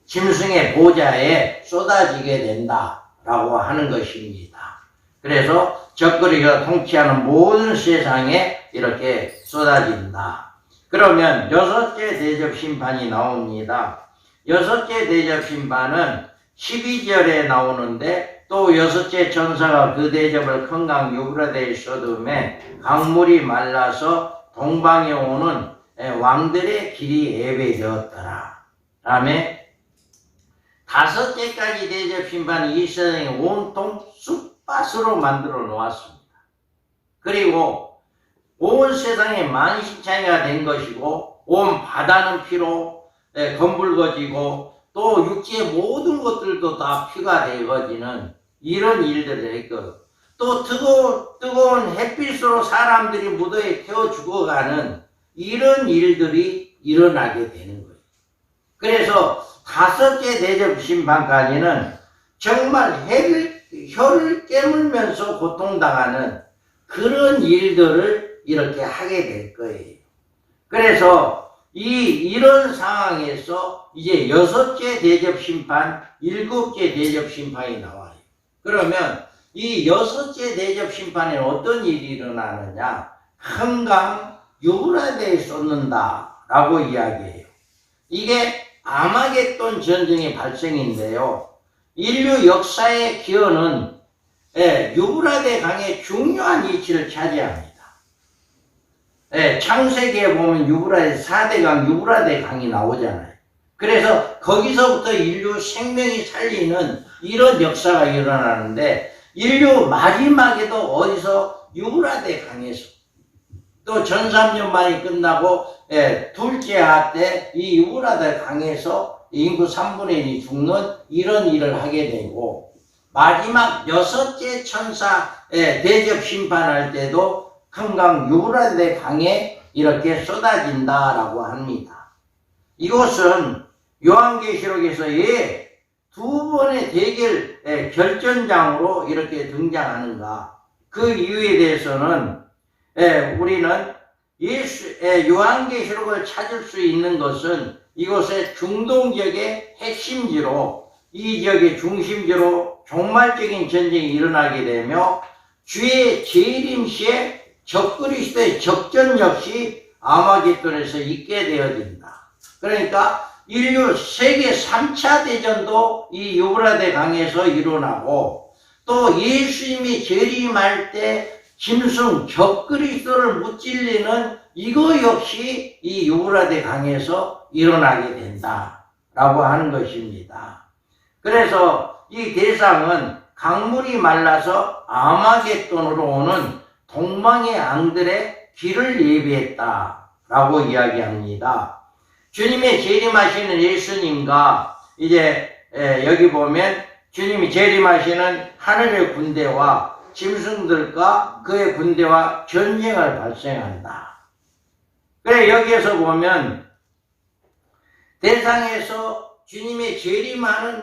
짐승의 보좌에 쏟아지게 된다라고 하는 것입니다. 그래서 적그리가 통치하는 모든 세상에 이렇게 쏟아진다. 그러면 여섯째 대접 심판이 나옵니다. 여섯째 대접 심판은 12절에 나오는데, 또 여섯째 천사가 그 대접을 큰 강 유브라데에 쏟음에 강물이 말라서 동방에 오는 왕들의 길이 예배되었더라. 다음에 다섯째까지 대접 심판이 이 세상에 온통 쑥밭으로 만들어 놓았습니다. 그리고 온 세상에 만신창이가 된 것이고 온 바다는 피로 검붉어지고 또 육지의 모든 것들도 다 피가 되어지는 이런 일들을 했고, 또 뜨거운 햇빛으로 사람들이 무더위에 태워 죽어가는 이런 일들이 일어나게 되는 거예요. 그래서 다섯째 대접 심판까지는 정말 혀를 깨물면서 고통당하는 그런 일들을 이렇게 하게 될 거예요. 그래서 이런 상황에서 이제 여섯째 대접 심판, 일곱째 대접 심판이 나와요. 그러면 이 여섯째 대접 심판에 어떤 일이 일어나느냐? 큰 강 유브라데에 쏟는다라고 이야기해요. 이게 아마겟돈 전쟁의 발생인데요. 인류 역사의 기원은 유브라데 강의 중요한 위치를 차지합니다. 창세기에 보면 유브라데 4대강 유브라데 강이 나오잖아요. 그래서 거기서부터 인류 생명이 살리는 이런 역사가 일어나는데 인류 마지막에도 어디서 유브라데 강에서 또 전삼년만이 끝나고 둘째 하 때 이 유브라데 강에서 인구 3분의 1이 죽는 이런 일을 하게 되고 마지막 여섯째 천사 대접 심판할 때도 큰강 유브라데 강에 이렇게 쏟아진다라고 합니다. 이것은 요한계시록에서 두 번의 대결 결전장으로 이렇게 등장하는가? 그 이유에 대해서는 우리는 요한계시록을 찾을 수 있는 것은 이곳의 중동 지역의 핵심지로 이 지역의 중심지로 종말적인 전쟁이 일어나게 되며 주의 재림 시에 적그리스도의 적전 역시 아마겟돈에서 있게 되어진다. 그러니까 인류 세계 3차 대전도 이 유브라데 강에서 일어나고 또 예수님이 재림할 때 짐승 적그리스도를 무찔리는 이거 역시 이 유브라데 강에서 일어나게 된다라고 하는 것입니다. 그래서 이 대상은 강물이 말라서 아마겟돈으로 오는 동방의 앙들의 길을 예비했다라고 이야기합니다. 주님의 재림하시는 예수님과 이제 여기 보면 주님이 재림하시는 하늘의 군대와 짐승들과 그의 군대와 전쟁을 발생한다. 그래 여기에서 보면 대상에서 주님의 재림하는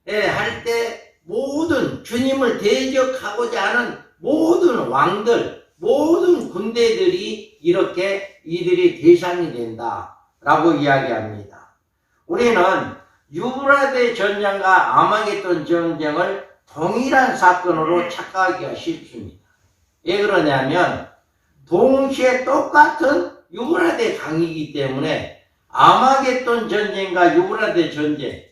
할 때 모든 주님을 대적하고자 하는 모든 왕들, 모든 군대들이 이렇게 이들이 대상이 된다라고 이야기합니다. 우리는 유브라데 전쟁과 아마겟돈 전쟁을 동일한 사건으로 착각하기가 쉽습니다. 왜 그러냐면 동시에 똑같은 유브라데 강이기 때문에 아마겟돈 전쟁과 유브라데 전쟁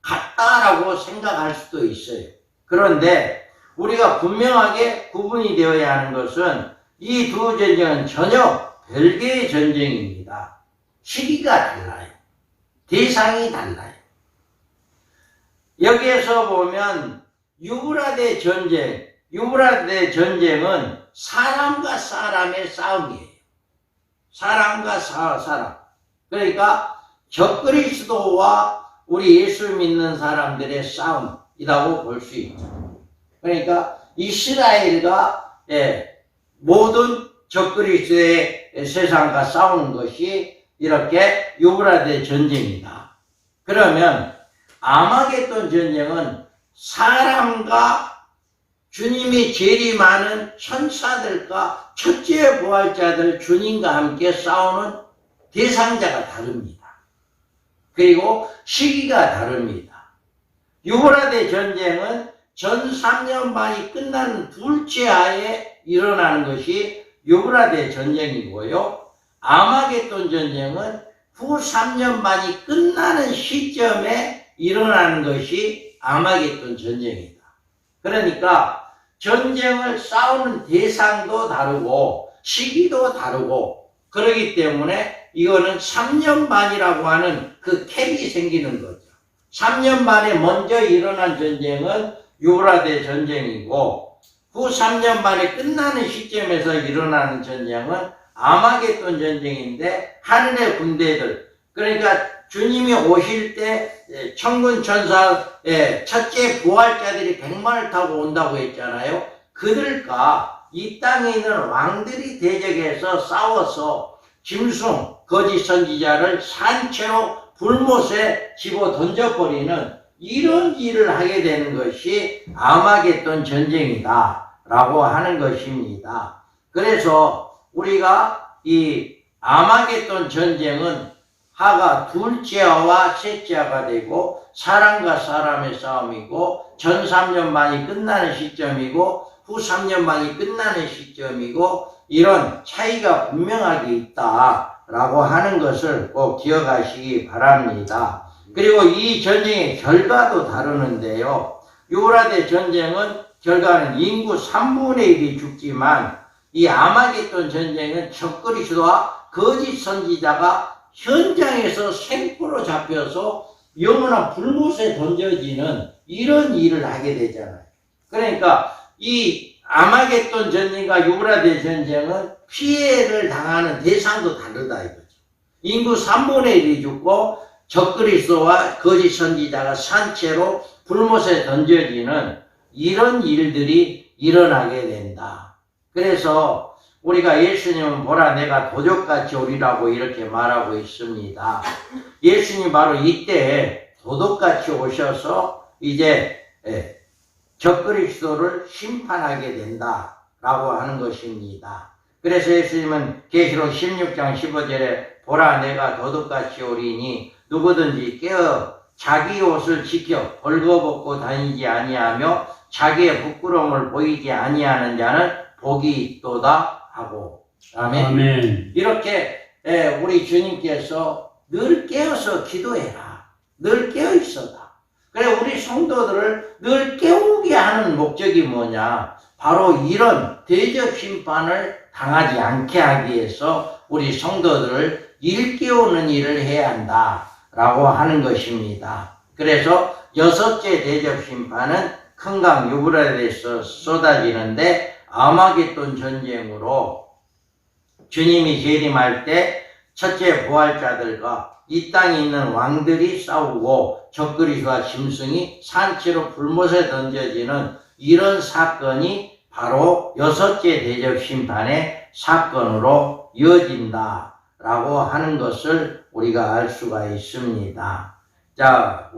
같다라고 생각할 수도 있어요. 그런데 우리가 분명하게 구분이 되어야 하는 것은 이 두 전쟁은 전혀 별개의 전쟁입니다. 시기가 달라요. 대상이 달라요. 여기에서 보면 유브라데 전쟁은 사람과 사람의 싸움이에요. 사람과 사람. 그러니까 적그리스도와 우리 예수 믿는 사람들의 싸움이라고 볼 수 있죠. 그러니까 이스라엘과 모든 적그리스도의 세상과 싸우는 것이 이렇게 유브라데 전쟁이다. 그러면 아마겟돈 전쟁은 사람과 주님이 재림하는 천사들과 첫째 부활자들 주님과 함께 싸우는 대상자가 다릅니다. 그리고 시기가 다릅니다. 유브라데 전쟁은 전 3년 반이 끝나는 둘째 하에 일어나는 것이 유브라데 전쟁이고요. 아마겟돈 전쟁은 후 3년 반이 끝나는 시점에 일어나는 것이 아마겟돈 전쟁이다. 그러니까 전쟁을 싸우는 대상도 다르고 시기도 다르고 그러기 때문에 이거는 3년 반이라고 하는 그 캡이 생기는 거죠. 3년 반에 먼저 일어난 전쟁은 유브라데 전쟁이고 후 3년 만에 끝나는 시점에서 일어나는 전쟁은 아마겟돈 전쟁인데 하늘의 군대들, 그러니까 주님이 오실 때 천군 천사의 첫째 부활자들이 100마를 타고 온다고 했잖아요. 그들과 이 땅에 있는 왕들이 대적해서 싸워서 짐승, 거짓 선지자를 산채로 불못에 집어 던져버리는 이런 일을 하게 되는 것이 아마겟돈 전쟁이다 라고 하는 것입니다. 그래서 우리가 이 아마겟돈 전쟁은 하가 둘째와 셋째가 되고 사람과 사람의 싸움이고 전 3년 만이 끝나는 시점이고 후 3년 만이 끝나는 시점이고 이런 차이가 분명하게 있다 라고 하는 것을 꼭 기억하시기 바랍니다. 그리고 이 전쟁의 결과도 다루는데요. 유브라데 전쟁은 결과는 인구 3분의 1이 죽지만 이 아마겟돈 전쟁은 적그리스도와 거짓 선지자가 현장에서 생포로 잡혀서 영원한 불못에 던져지는 이런 일을 하게 되잖아요. 그러니까 이 아마겟돈 전쟁과 유브라데 전쟁은 피해를 당하는 대상도 다르다 이거죠. 인구 3분의 1이 죽고 적그리스도와 거짓 선지자가 산채로 불못에 던져지는 이런 일들이 일어나게 된다. 그래서 우리가 예수님은 보라 내가 도적같이 오리라고 이렇게 말하고 있습니다. 예수님 바로 이때 도둑같이 오셔서 이제 적그리스도를 심판하게 된다라고 하는 것입니다. 그래서 예수님은 계시록 16장 15절에 보라 내가 도둑같이 오리니 누구든지 깨어 자기 옷을 지켜 벌거벗고 다니지 아니하며 자기의 부끄러움을 보이지 아니하는 자는 복이 있도다 하고. 아멘. 아멘. 이렇게 우리 주님께서 늘 깨어서 기도해라. 늘 깨어 있어라. 그래 우리 성도들을 늘 깨우게 하는 목적이 뭐냐? 바로 이런 대적 심판을 당하지 않게 하기 위해서 우리 성도들을 일깨우는 일을 해야 한다라고 하는 것입니다. 그래서 여섯째 대적 심판은 큰 강 유브라데에서 쏟아지는데 아마겟돈 전쟁으로 주님이 재림할 때 첫째 부활자들과 이 땅에 있는 왕들이 싸우고 적그리스도와 짐승이 산채로 불못에 던져지는 이런 사건이 바로 여섯째 대적 심판의 사건으로 이어진다라고 하는 것을 우리가 알 수가 있습니다. 자,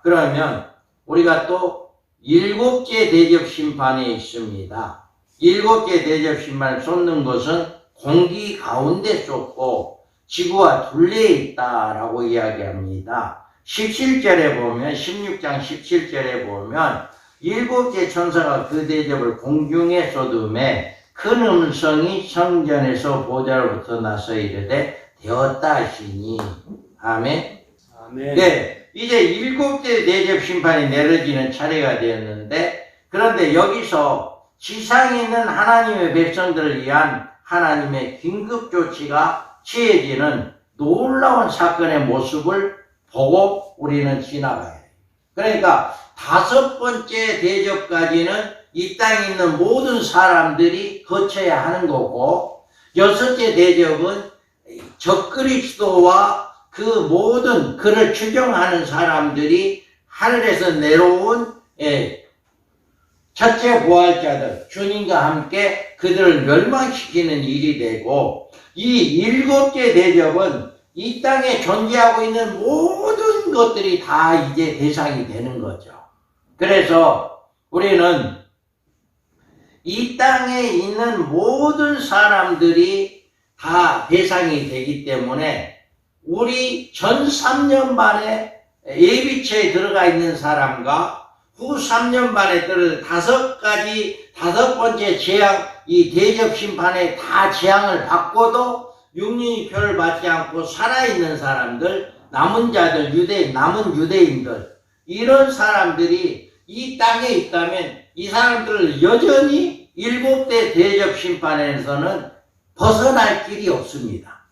그러면 우리가 또 일곱째 대적 심판이 있습니다. 일곱째 대적 심판을 쏟는 것은 공기 가운데 쏟고 지구와 둘레에 있다라고 이야기합니다. 17절에 보면 16장 17절에 보면 일곱째 천사가 그 대접을 공중에 쏟음에 큰 음성이 성전에서 보좌로부터 나서 이르되 되었다 하시니. 아멘. 아멘. 네. 이제 일곱째 대접 심판이 내려지는 차례가 되었는데, 그런데 여기서 지상에 있는 하나님의 백성들을 위한 하나님의 긴급 조치가 취해지는 놀라운 사건의 모습을 보고 우리는 지나가야 해요. 그러니까 다섯 번째 대접까지는 이 땅에 있는 모든 사람들이 거쳐야 하는 거고, 여섯째 대접은 적그리스도와 그 모든 그를 추종하는 사람들이 하늘에서 내려온 첫째 부활자들, 주님과 함께 그들을 멸망시키는 일이 되고, 이 일곱째 대접은 이 땅에 존재하고 있는 모든 것들이 다 이제 대상이 되는 거죠. 그래서 우리는 이 땅에 있는 모든 사람들이 다 대상이 되기 때문에 우리 전 3년 반에 예비처에 들어가 있는 사람과 후 3년 반에 다섯 번째 재앙, 이 대접 심판에 다 재앙을 받고도 육신의 표를 받지 않고 살아있는 사람들, 남은 자들, 남은 유대인들, 이런 사람들이 이 땅에 있다면 이 사람들을 여전히 일곱째 대접 심판에서는 벗어날 길이 없습니다.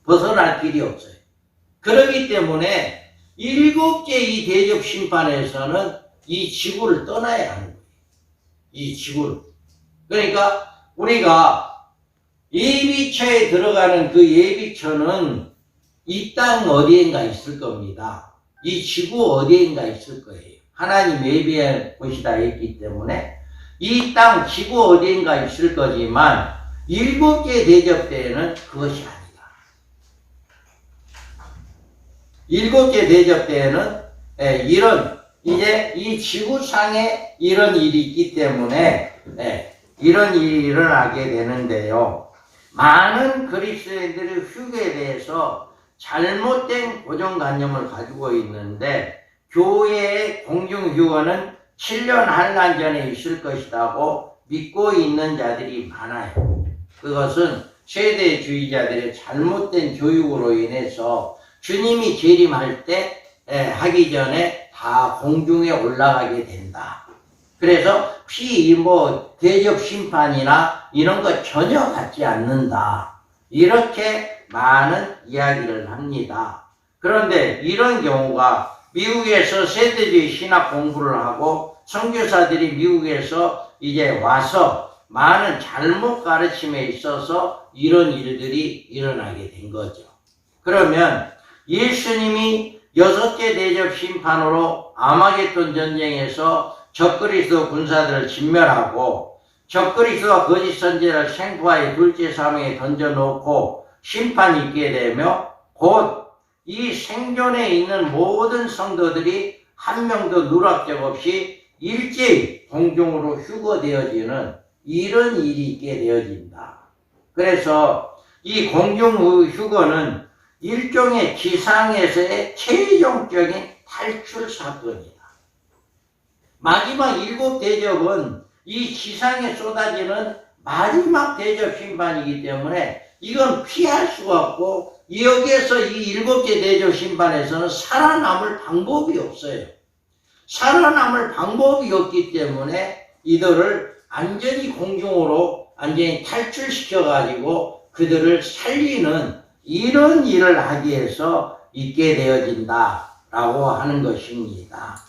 벗어날 길이 없어요. 그렇기 때문에 일곱째 이 대접 심판에서는 이 지구를 떠나야 하는 거예요. 이 지구를. 그러니까 우리가 예비처에 들어가는 그 예비처는 이 땅 어디엔가 있을 겁니다. 이 지구 어디엔가 있을 거예요. 하나님 예비할 곳이다 했기 때문에 이 땅 지구 어디엔가 있을 거지만 일곱째 대접 때에는 그것이 아니다. 일곱째 대접 때에는 이제 이 지구상에 이런 일이 있기 때문에 이런 일이 일어나게 되는데요. 많은 그리스도인들이 휴교에 대해서 잘못된 고정관념을 가지고 있는데, 교회의 공중휴거는 7년 한란 전에 있을 것이라고 믿고 있는 자들이 많아요. 그것은 세대주의자들의 잘못된 교육으로 인해서 주님이 재림할 때 하기 전에 다 공중에 올라가게 된다. 그래서 대접 심판이나 이런 거 전혀 받지 않는다. 이렇게 많은 이야기를 합니다. 그런데 이런 경우가 미국에서 세대주의 신학 공부를 하고 선교사들이 미국에서 이제 와서 많은 잘못 가르침에 있어서 이런 일들이 일어나게 된 거죠. 그러면 예수님이 6째 대접 심판으로 아마겟돈 전쟁에서 적그리스도 군사들을 진멸하고 적그리스도와 거짓 선지자를 생포하여 둘째 사망에 던져놓고 심판이 있게 되며 곧 이 생존에 있는 모든 성도들이 한 명도 누락적 없이 일제히 공중으로 휴거되어지는 이런 일이 있게 되어진다. 그래서 이 공중 휴거는 일종의 지상에서의 최종적인 탈출 사건이다. 마지막 7 대접은 이 지상에 쏟아지는 마지막 대접 심판이기 때문에 이건 피할 수가 없고 여기에서 이 7개 대접 심판에서는 살아남을 방법이 없어요. 살아남을 방법이 없기 때문에 이들을 완전히 공중으로 완전히 탈출시켜가지고 그들을 살리는 이런 일을 하기 위해서 있게 되어진다라고 하는 것입니다.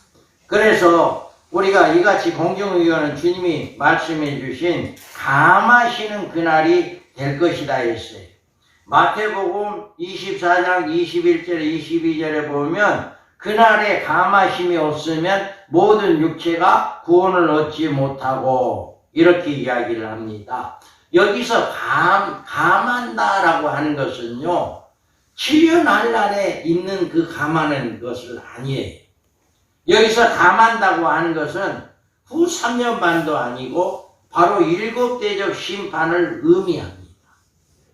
그래서 우리가 이같이 공중의견은 주님이 말씀해 주신 감하시는 그날이 될 것이다 했어요. 마태복음 24장 21절 22절에 보면 그날에 감하심이 없으면 모든 육체가 구원을 얻지 못하고 이렇게 이야기를 합니다. 여기서 감한다라고 하는 것은요, 7년 한란에 있는 그 감하는 것을 아니에요. 여기서 감한다고 하는 것은 후 3년 반도 아니고 바로 7 대접 심판을 의미합니다.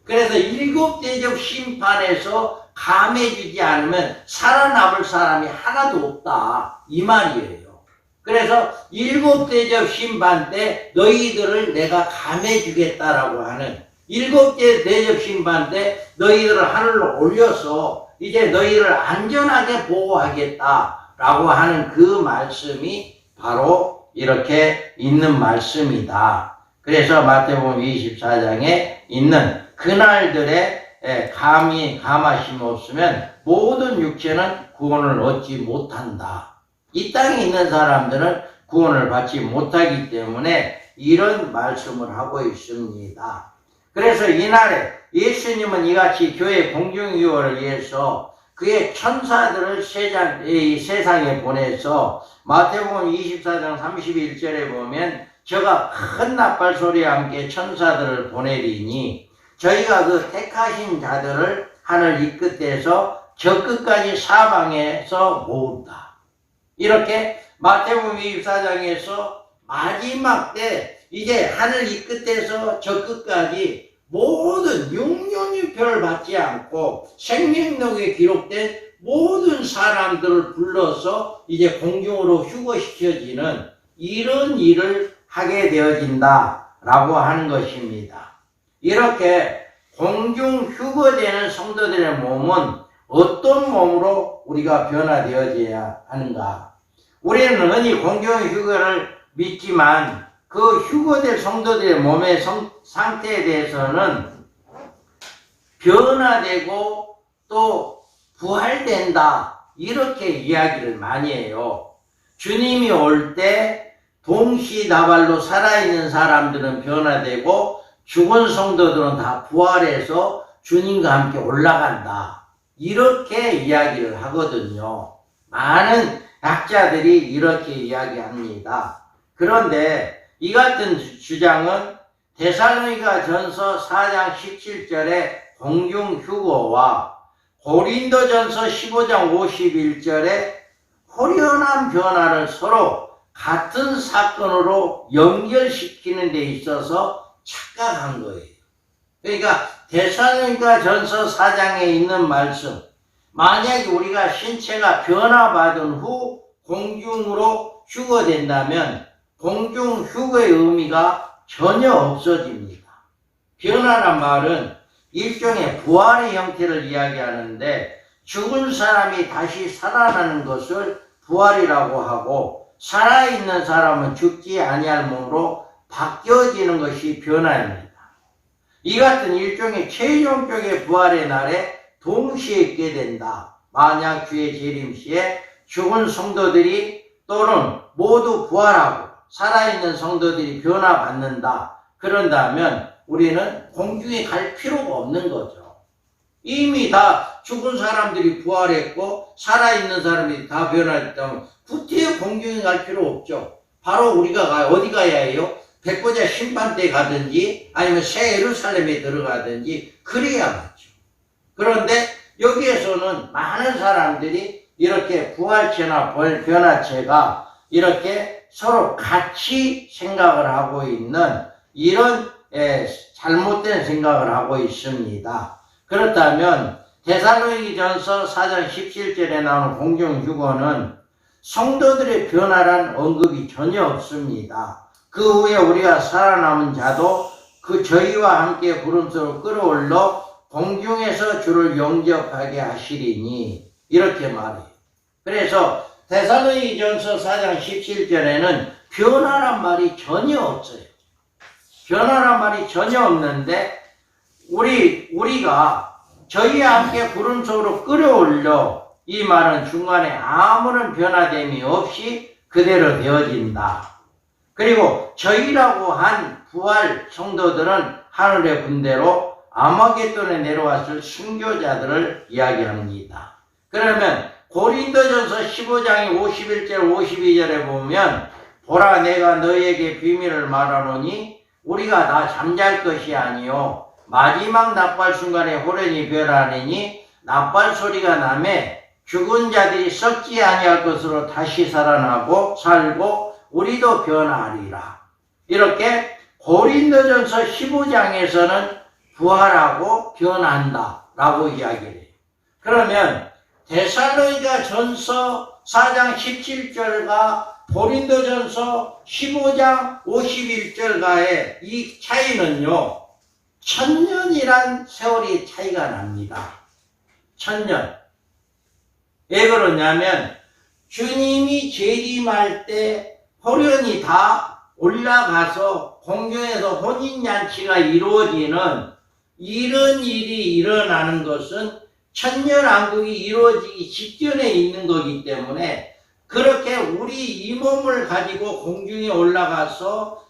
그래서 7 대접 심판에서 감해주지 않으면 살아남을 사람이 하나도 없다 이 말이에요. 그래서 7 대접 심판 때 너희들을 내가 감해주겠다라고 하는 7개 대접 심판 때 너희들을 하늘로 올려서 이제 너희를 안전하게 보호하겠다라고 하는 그 말씀이 바로 이렇게 있는 말씀이다. 그래서 마태복음 24장에 있는 그날들의 감하심이 없으면 모든 육체는 구원을 얻지 못한다. 이 땅에 있는 사람들은 구원을 받지 못하기 때문에 이런 말씀을 하고 있습니다. 그래서 이날에 예수님은 이같이 교회 공중유월을 위해서 그의 천사들을 세상에 보내서 마태복음 24장 31절에 보면 저가 큰 나팔 소리와 함께 천사들을 보내리니 저희가 그 택하신 자들을 하늘 이 끝에서 저 끝까지 사방에서 모은다. 이렇게 마태복음 24장에서 마지막 때 이제 하늘 이 끝에서 저 끝까지 모든 육륜유표를 받지 않고 생명록에 기록된 모든 사람들을 불러서 이제 공중으로 휴거시켜지는 이런 일을 하게 되어진다라고 하는 것입니다. 이렇게 공중 휴거되는 성도들의 몸은 어떤 몸으로 우리가 변화되어져야 하는가? 우리는 흔히 공중 휴거를 믿지만 그 휴거될 성도들의 몸의 상태에 대해서는 변화되고 또 부활된다 이렇게 이야기를 많이 해요. 주님이 올 때 동시다발로 살아있는 사람들은 변화되고 죽은 성도들은 다 부활해서 주님과 함께 올라간다. 이렇게 이야기를 하거든요. 많은 학자들이 이렇게 이야기합니다. 그런데 이 같은 주장은 데살로니가 전서 4장 17절의 공중휴거와 고린도 전서 15장 51절의 호련한 변화를 서로 같은 사건으로 연결시키는 데 있어서 착각한 거예요. 그러니까 데살로니가 전서 4장에 있는 말씀, 만약에 우리가 신체가 변화받은 후 공중으로 휴거된다면 공중 휴거의 의미가 전혀 없어집니다. 변화란 말은 일종의 부활의 형태를 이야기하는데 죽은 사람이 다시 살아나는 것을 부활이라고 하고 살아있는 사람은 죽지 아니할 몸으로 바뀌어지는 것이 변화입니다. 이 같은 일종의 최종적의 부활의 날에 동시에 있게 된다. 만약 주의 재림시에 죽은 성도들이 또는 모두 부활하고 살아있는 성도들이 변화받는다. 그런다면 우리는 공중에 갈 필요가 없는 거죠. 이미 다 죽은 사람들이 부활했고 살아있는 사람이 다 변화했다면 구태여 공중에 갈 필요 없죠. 바로 우리가 어디 가야 해요? 백보자 심판대 가든지 아니면 새 예루살렘에 들어가든지 그래야 맞죠. 그런데 여기에서는 많은 사람들이 이렇게 부활체나 변화체가 이렇게 서로 같이 생각을 하고 있는 이런 잘못된 생각을 하고 있습니다. 그렇다면 데살로니가전서 4장 17절에 나오는 공중휴거는 성도들의 변화란 언급이 전혀 없습니다. 그 후에 우리가 살아남은 자도 그 저희와 함께 구름으로 끌어올려 공중에서 주를 영접하게 하시리니 이렇게 말해요. 그래서 데살로니가전서 4장 17절에는 변화란 말이 전혀 없어요. 변화란 말이 전혀 없는데 우리가 저희와 함께 구름 속으로 끌어올려 이 말은 중간에 아무런 변화됨이 없이 그대로 되어진다. 그리고 저희라고 한 부활 성도들은 하늘의 군대로 아마겟돈에 내려왔을 순교자들을 이야기합니다. 그러면 고린도전서 15장의 51절 52절에 보면 보라 내가 너희에게 비밀을 말하노니 우리가 다 잠잘 것이 아니요 마지막 납발 순간에 호련히 변하느니 납발 소리가 나매 죽은 자들이 썩지 아니할 것으로 다시 살아나고 살고 우리도 변화하리라. 이렇게 고린도전서 15장에서는 부활하고 변한다 라고 이야기를 해요. 그러면 데살로니가전서 4장 17절과 고린도전서 15장 51절과의 이 차이는요, 1000년이란 세월이 차이가 납니다. 1000년. 왜 그러냐면 주님이 재림할 때 호련히 다 올라가서 공중에서 혼인잔치가 이루어지는 이런 일이 일어나는 것은 천년왕국이 이루어지기 직전에 있는 거기 때문에 그렇게 우리 이 몸을 가지고 공중에 올라가서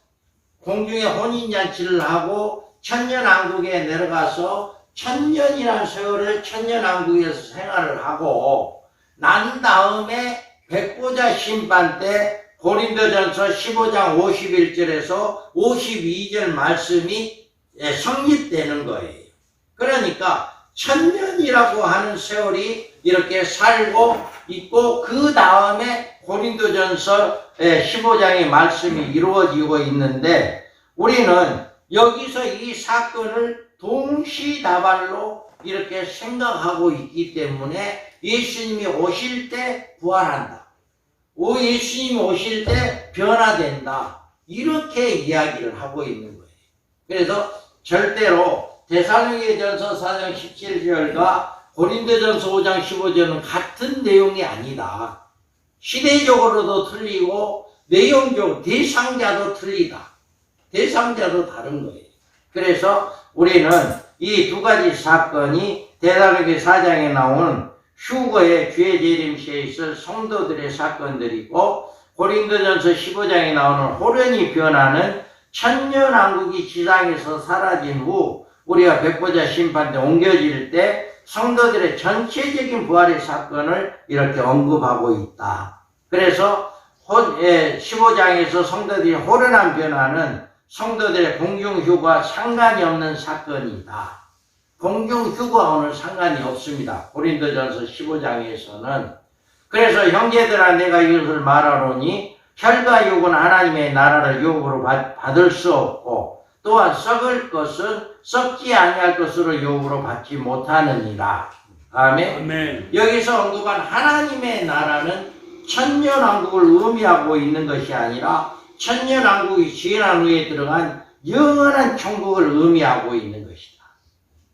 공중에 혼인잔치를 하고 천년왕국에 내려가서 1000년이라는 세월을 천년왕국에서 생활을 하고 난 다음에 백보자 심판 때 고린도전서 15장 51절에서 52절 말씀이 성립되는 거예요. 그러니까 1000년이라고 하는 세월이 이렇게 살고 있고 그 다음에 고린도전서 15장의 말씀이 이루어지고 있는데 우리는 여기서 이 사건을 동시다발로 이렇게 생각하고 있기 때문에 예수님이 오실 때 부활한다. 예수님이 오실 때 변화된다. 이렇게 이야기를 하고 있는 거예요. 그래서 절대로 데살로니가전서 4장 17절과 고린도전서 5장 15절은 같은 내용이 아니다. 시대적으로도 틀리고 내용적 대상자도 틀리다. 대상자도 다른 거예요. 그래서 우리는 이 두 가지 사건이 데살로니가 4장에 나온 휴거의 주의 재림시에 있을 성도들의 사건들이고 고린도전서 15장에 나오는 호련히 변하는 천년왕국이 지상에서 사라진 후 우리가 백보자 심판 때 옮겨질 때 성도들의 전체적인 부활의 사건을 이렇게 언급하고 있다. 그래서 15장에서 성도들이 호련한 변화는 성도들의 공중휴거와 상관이 없는 사건이다. 공중휴거와는 상관이 없습니다. 고린도전서 15장에서는. 그래서 형제들아 내가 이것을 말하노니 혈과 육은 하나님의 나라를 유업으로 받을 수 없고 또한 썩을 것은 썩지 아니할 것으로 유업으로 받지 못하느니라. 아멘. 아멘. 여기서 언급한 하나님의 나라는 천년왕국을 의미하고 있는 것이 아니라 천년왕국이 지난 후에 들어간 영원한 천국을 의미하고 있는 것이다.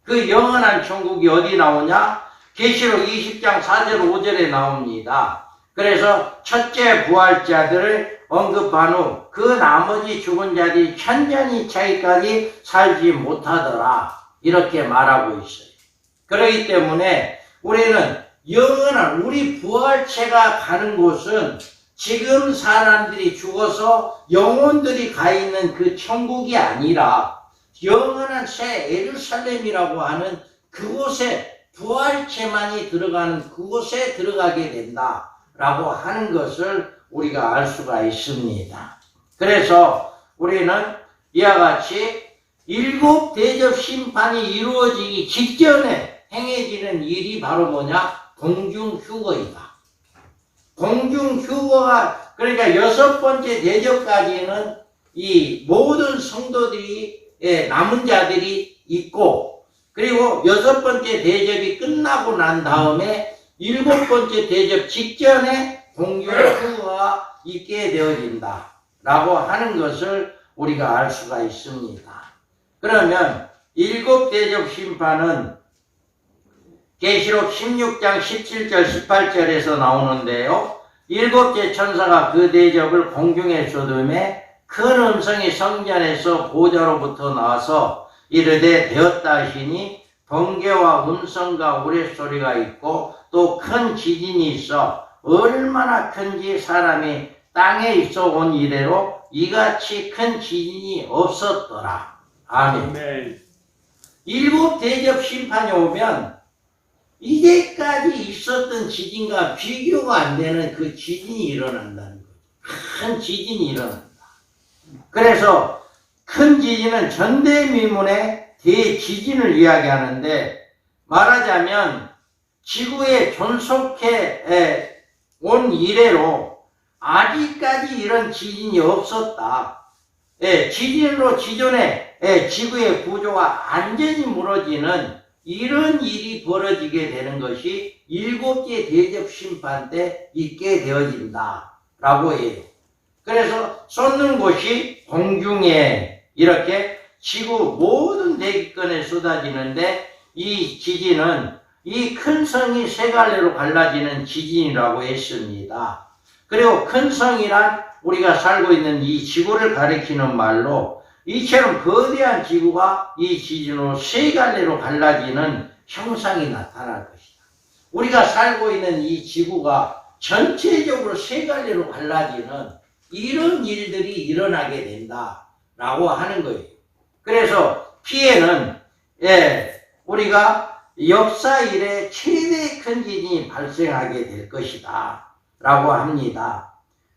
그 영원한 천국이 어디 나오냐? 계시록 20장 4절 5절에 나옵니다. 그래서 첫째 부활자들을 언급한 후 그 나머지 죽은 자들이 천년이 차이까지 살지 못하더라. 이렇게 말하고 있어요. 그렇기 때문에 우리는 영원한 우리 부활체가 가는 곳은 지금 사람들이 죽어서 영혼들이 가 있는 그 천국이 아니라 영원한 새 예루살렘이라고 하는 그곳에 부활체만이 들어가는 그곳에 들어가게 된다라고 하는 것을 우리가 알 수가 있습니다. 그래서 우리는 이와 같이 일곱 대접 심판이 이루어지기 직전에 행해지는 일이 바로 뭐냐? 공중휴거이다. 공중휴거가 그러니까 여섯 번째 대접까지는 이 모든 성도들이 남은 자들이 있고 그리고 여섯 번째 대접이 끝나고 난 다음에 일곱 번째 대접 직전에 공중휴거가 있게 되어진다 라고 하는 것을 우리가 알 수가 있습니다. 그러면 일곱 대접 심판은 계시록 16장 17절 18절에서 나오는데요. 일곱째 천사가 그 대접을 공중에 쏟음에 큰 음성이 성전에서 보좌로부터 나와서 이르되 되었다 하시니 번개와 음성과 우레소리가 있고 또 큰 지진이 있어 얼마나 큰지 사람이 땅에 있어 온 이래로 이같이 큰 지진이 없었더라. 아멘. 일곱 대접 심판이 오면 이제까지 있었던 지진과 비교가 안 되는 그 지진이 일어난다는 거죠. 큰 지진이 일어난다. 그래서 큰 지진은 전대미문의 대지진을 이야기하는데 말하자면 지구에 존속해 온 이래로 아직까지 이런 지진이 없었다. 지진으로 지존에 지구의 구조가 완전히 무너지는 이런 일이 벌어지게 되는 것이 일곱째 대접 심판 때 있게 되어진다 라고 해요. 그래서 쏟는 곳이 공중에 이렇게 지구 모든 대기권에 쏟아지는데 이 지진은 이 큰 성이 세 갈래로 갈라지는 지진이라고 했습니다. 그리고 큰 성이란 우리가 살고 있는 이 지구를 가리키는 말로 이처럼 거대한 지구가 이 지진으로 세 갈래로 갈라지는 형상이 나타날 것이다. 우리가 살고 있는 이 지구가 전체적으로 세 갈래로 갈라지는 이런 일들이 일어나게 된다라고 하는 거예요. 그래서 피해는 우리가 역사 이래 최대 큰 지진이 발생하게 될 것이다 라고 합니다.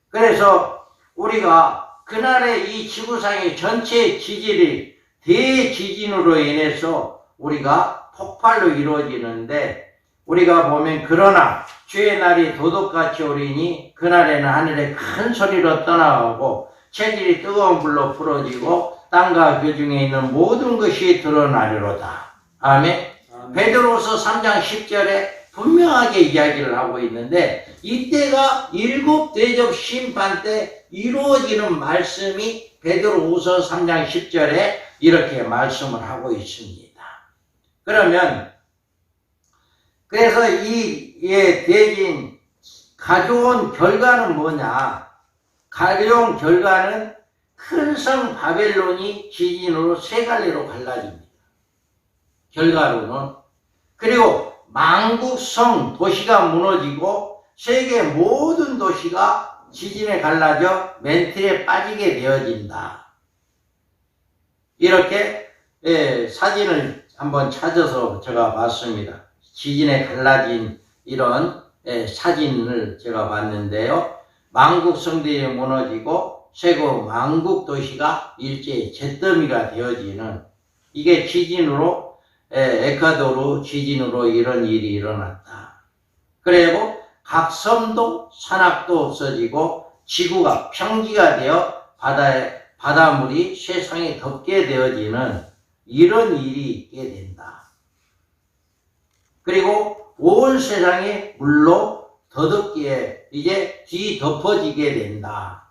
그래서 우리가 그날의 이 지구상의 전체 지질이 대지진으로 인해서 우리가 폭발로 이루어지는데 우리가 보면 그러나 주의 날이 도둑같이 오리니 그날에는 하늘에 큰 소리로 떠나가고 체질이 뜨거운 불로 풀어지고 땅과 그 중에 있는 모든 것이 드러나리로다. 아멘. 베드로후서 3장 10절에 분명하게 이야기를 하고 있는데 이때가 일곱 대접 심판 때 이루어지는 말씀이 베드로후서 3장 10절에 이렇게 말씀을 하고 있습니다. 그러면 그래서 이 대진 가져온 결과는 뭐냐? 가져온 결과는 큰 성 바벨론이 지진으로 세 갈래로 갈라집니다. 결과로는. 그리고 만국성 도시가 무너지고 세계 모든 도시가 지진에 갈라져 멘틀에 빠지게 되어진다. 이렇게 사진을 한번 찾아서 제가 봤습니다. 지진에 갈라진 이런 사진을 제가 봤는데요. 만국성들이 무너지고 세계 만국 도시가 일제히 잿더미가 되어지는 이게 지진으로 에콰도르 지진으로 이런 일이 일어났다. 그리고 각 섬도 산악도 없어지고 지구가 평지가 되어 바닷물이 세상에 덮게 되어지는 이런 일이 있게 된다. 그리고 온 세상이 물로 더덥게 이제 뒤덮어지게 된다.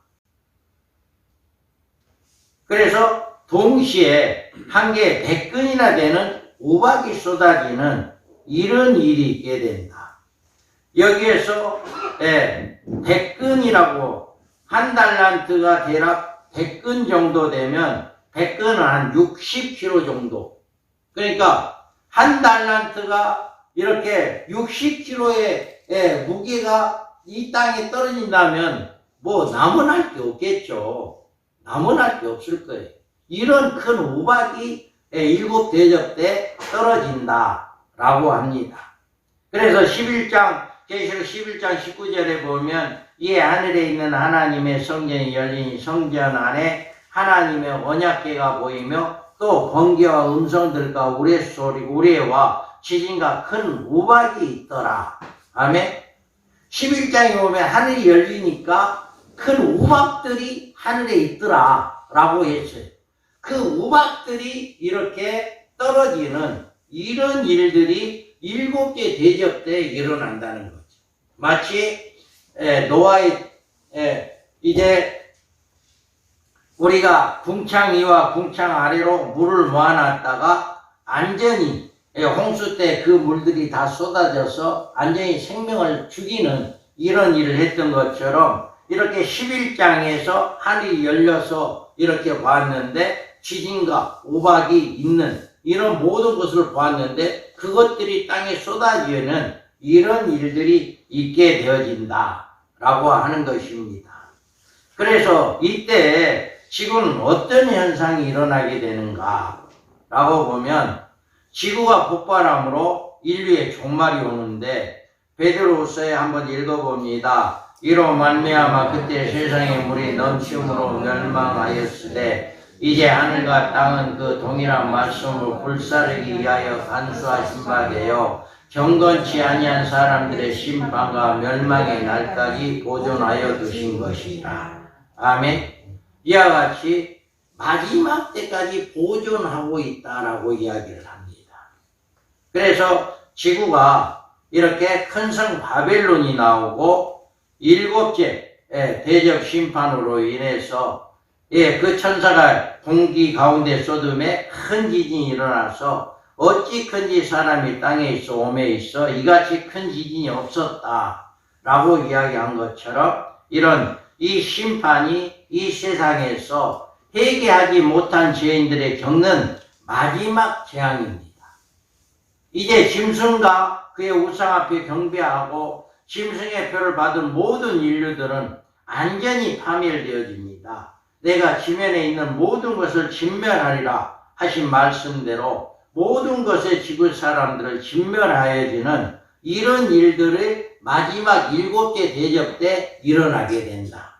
그래서 동시에 한 개에 100근이나 되는 우박이 쏟아지는 이런 일이 있게 된다. 여기에서 100근이라고 한 달란트가 대략 100근 정도 되면 100근은 한 60kg 정도. 그러니까 한 달란트가 이렇게 60kg의 무게가 이 땅에 떨어진다면 뭐 남원할 게 없겠죠. 남원할 게 없을 거예요. 이런 큰 우박이 7대접 때 떨어진다라고 합니다. 그래서 11장 계시록 11장 19절에 보면 이 하늘에 있는 하나님의 성전이 열리니 성전 안에 하나님의 언약궤가 보이며 또 번개와 음성들과 우레와 지진과 큰 우박이 있더라. 아멘. 11장에 보면 하늘이 열리니까 큰 우박들이 하늘에 있더라 라고 했어요. 그 우박들이 이렇게 떨어지는 이런 일들이 7개 대접 때 일어난다는 거죠. 마치 노아의 이제 우리가 궁창 위와 궁창 아래로 물을 모아놨다가 안전히 홍수 때 그 물들이 다 쏟아져서 안전히 생명을 죽이는 이런 일을 했던 것처럼 이렇게 11장에서 하늘이 열려서 이렇게 봤는데 지진과 우박이 있는 이런 모든 것을 보았는데 그것들이 땅에 쏟아지는 이런 일들이 있게 되어진다 라고 하는 것입니다. 그래서 이때 지구는 어떤 현상이 일어나게 되는가 라고 보면 지구가 폭발함으로 인류의 종말이 오는데 베드로후서에 한번 읽어봅니다. 이로 말미암아 그때 세상의 물이 넘침으로 멸망하였으되 이제 하늘과 땅은 그 동일한 말씀을 불사르기 위하여 간수하신 바 되어 경건치 아니한 사람들의 심판과 멸망의 날까지 보존하여 두신 것이라. 아멘. 이와 같이 마지막 때까지 보존하고 있다라고 이야기를 합니다. 그래서 지구가 이렇게 큰 성 바벨론이 나오고 7째 대접 심판으로 인해서 그 천사가 공기 가운데 쏟음에 큰 지진이 일어나서 어찌 큰지 사람이 땅에 있어 오매 있어 이같이 큰 지진이 없었다 라고 이야기한 것처럼 이런 이 심판이 이 세상에서 회개하지 못한 죄인들의 겪는 마지막 재앙입니다. 이제 짐승과 그의 우상 앞에 경배하고 짐승의 표를 받은 모든 인류들은 안전히 파멸되어집니다. 내가 지면에 있는 모든 것을 진멸하리라 하신 말씀대로 모든 것의 지구 사람들을 진멸하여지는 이런 일들을 마지막 7개 대접 때 일어나게 된다.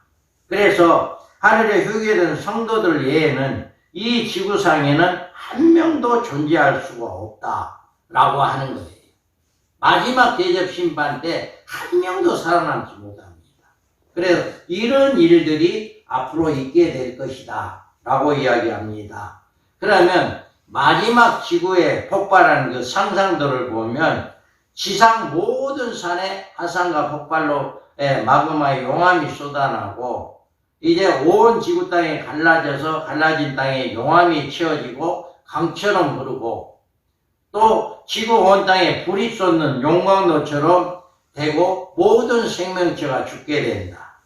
그래서 하늘에 휴게된 성도들 외에는 이 지구상에는 한 명도 존재할 수가 없다라고 하는 거예요. 마지막 대접 심판 때 한 명도 살아남지 못합니다. 그래서 이런 일들이 앞으로 있게 될 것이다 라고 이야기합니다. 그러면 마지막 지구에 폭발하는 그 상상들을 보면 지상 모든 산에 화산과 폭발로 마그마의 용암이 쏟아나고 이제 온 지구 땅이 갈라져서 갈라진 땅에 용암이 채워지고 강처럼 흐르고 또 지구 온 땅에 불이 쏟는 용광로처럼 되고 모든 생명체가 죽게 된다.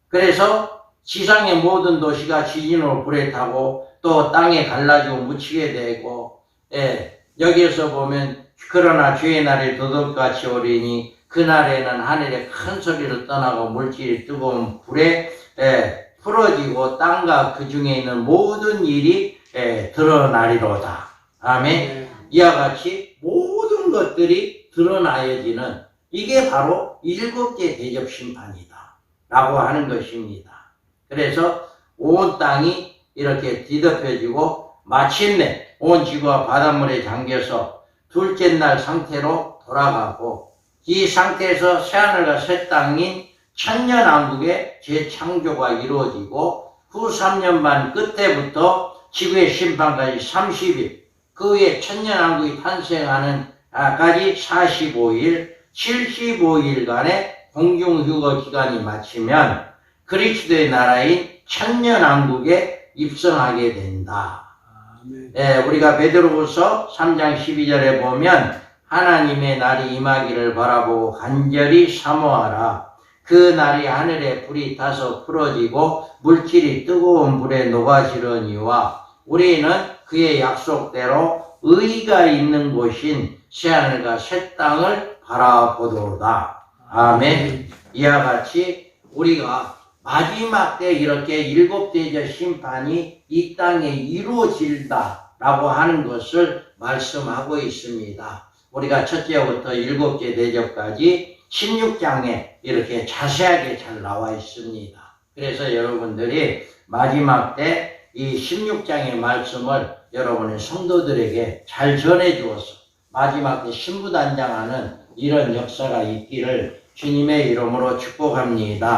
그래서 지상의 모든 도시가 지진으로 불에 타고 또 땅에 갈라지고 묻히게 되고 여기에서 보면 그러나 주의 날이 도둑같이 오리니 그날에는 하늘에 큰 소리를 떠나고 물질이 뜨거운 불에 풀어지고 땅과 그 중에 있는 모든 일이 드러나리로다. 아멘. 이와 같이 모든 것들이 드러나여지는 이게 바로 7개 대접 심판이다 라고 하는 것입니다. 그래서 온 땅이 이렇게 뒤덮여지고 마침내 온 지구가 바닷물에 잠겨서 둘째 날 상태로 돌아가고 이 상태에서 새하늘과 새 땅인 천년왕국의 재창조가 이루어지고 후 3년 반 끝에부터 지구의 심판까지 30일 그 후에 천년왕국이 탄생하는 까지 45일 75일간의 공중휴거 기간이 마치면 그리스도의 나라인 천년왕국에 입성하게 된다. 아멘. 우리가 베드로후서 3장 12절에 보면 하나님의 날이 임하기를 바라보고 간절히 사모하라. 그 날이 하늘에 불이 타서 풀어지고 물질이 뜨거운 불에 녹아지려니와 우리는 그의 약속대로 의가 있는 곳인 새하늘과 새 땅을 바라보도다. 아멘. 이와 같이 우리가 마지막 때 이렇게 일곱 대접 심판이 이 땅에 이루어질다라고 하는 것을 말씀하고 있습니다. 우리가 첫째부터 일곱째 대접까지 16장에 이렇게 자세하게 잘 나와 있습니다. 그래서 여러분들이 마지막 때 이 16장의 말씀을 여러분의 성도들에게 잘 전해 주어서 마지막 때 신부단장하는 이런 역사가 있기를 주님의 이름으로 축복합니다.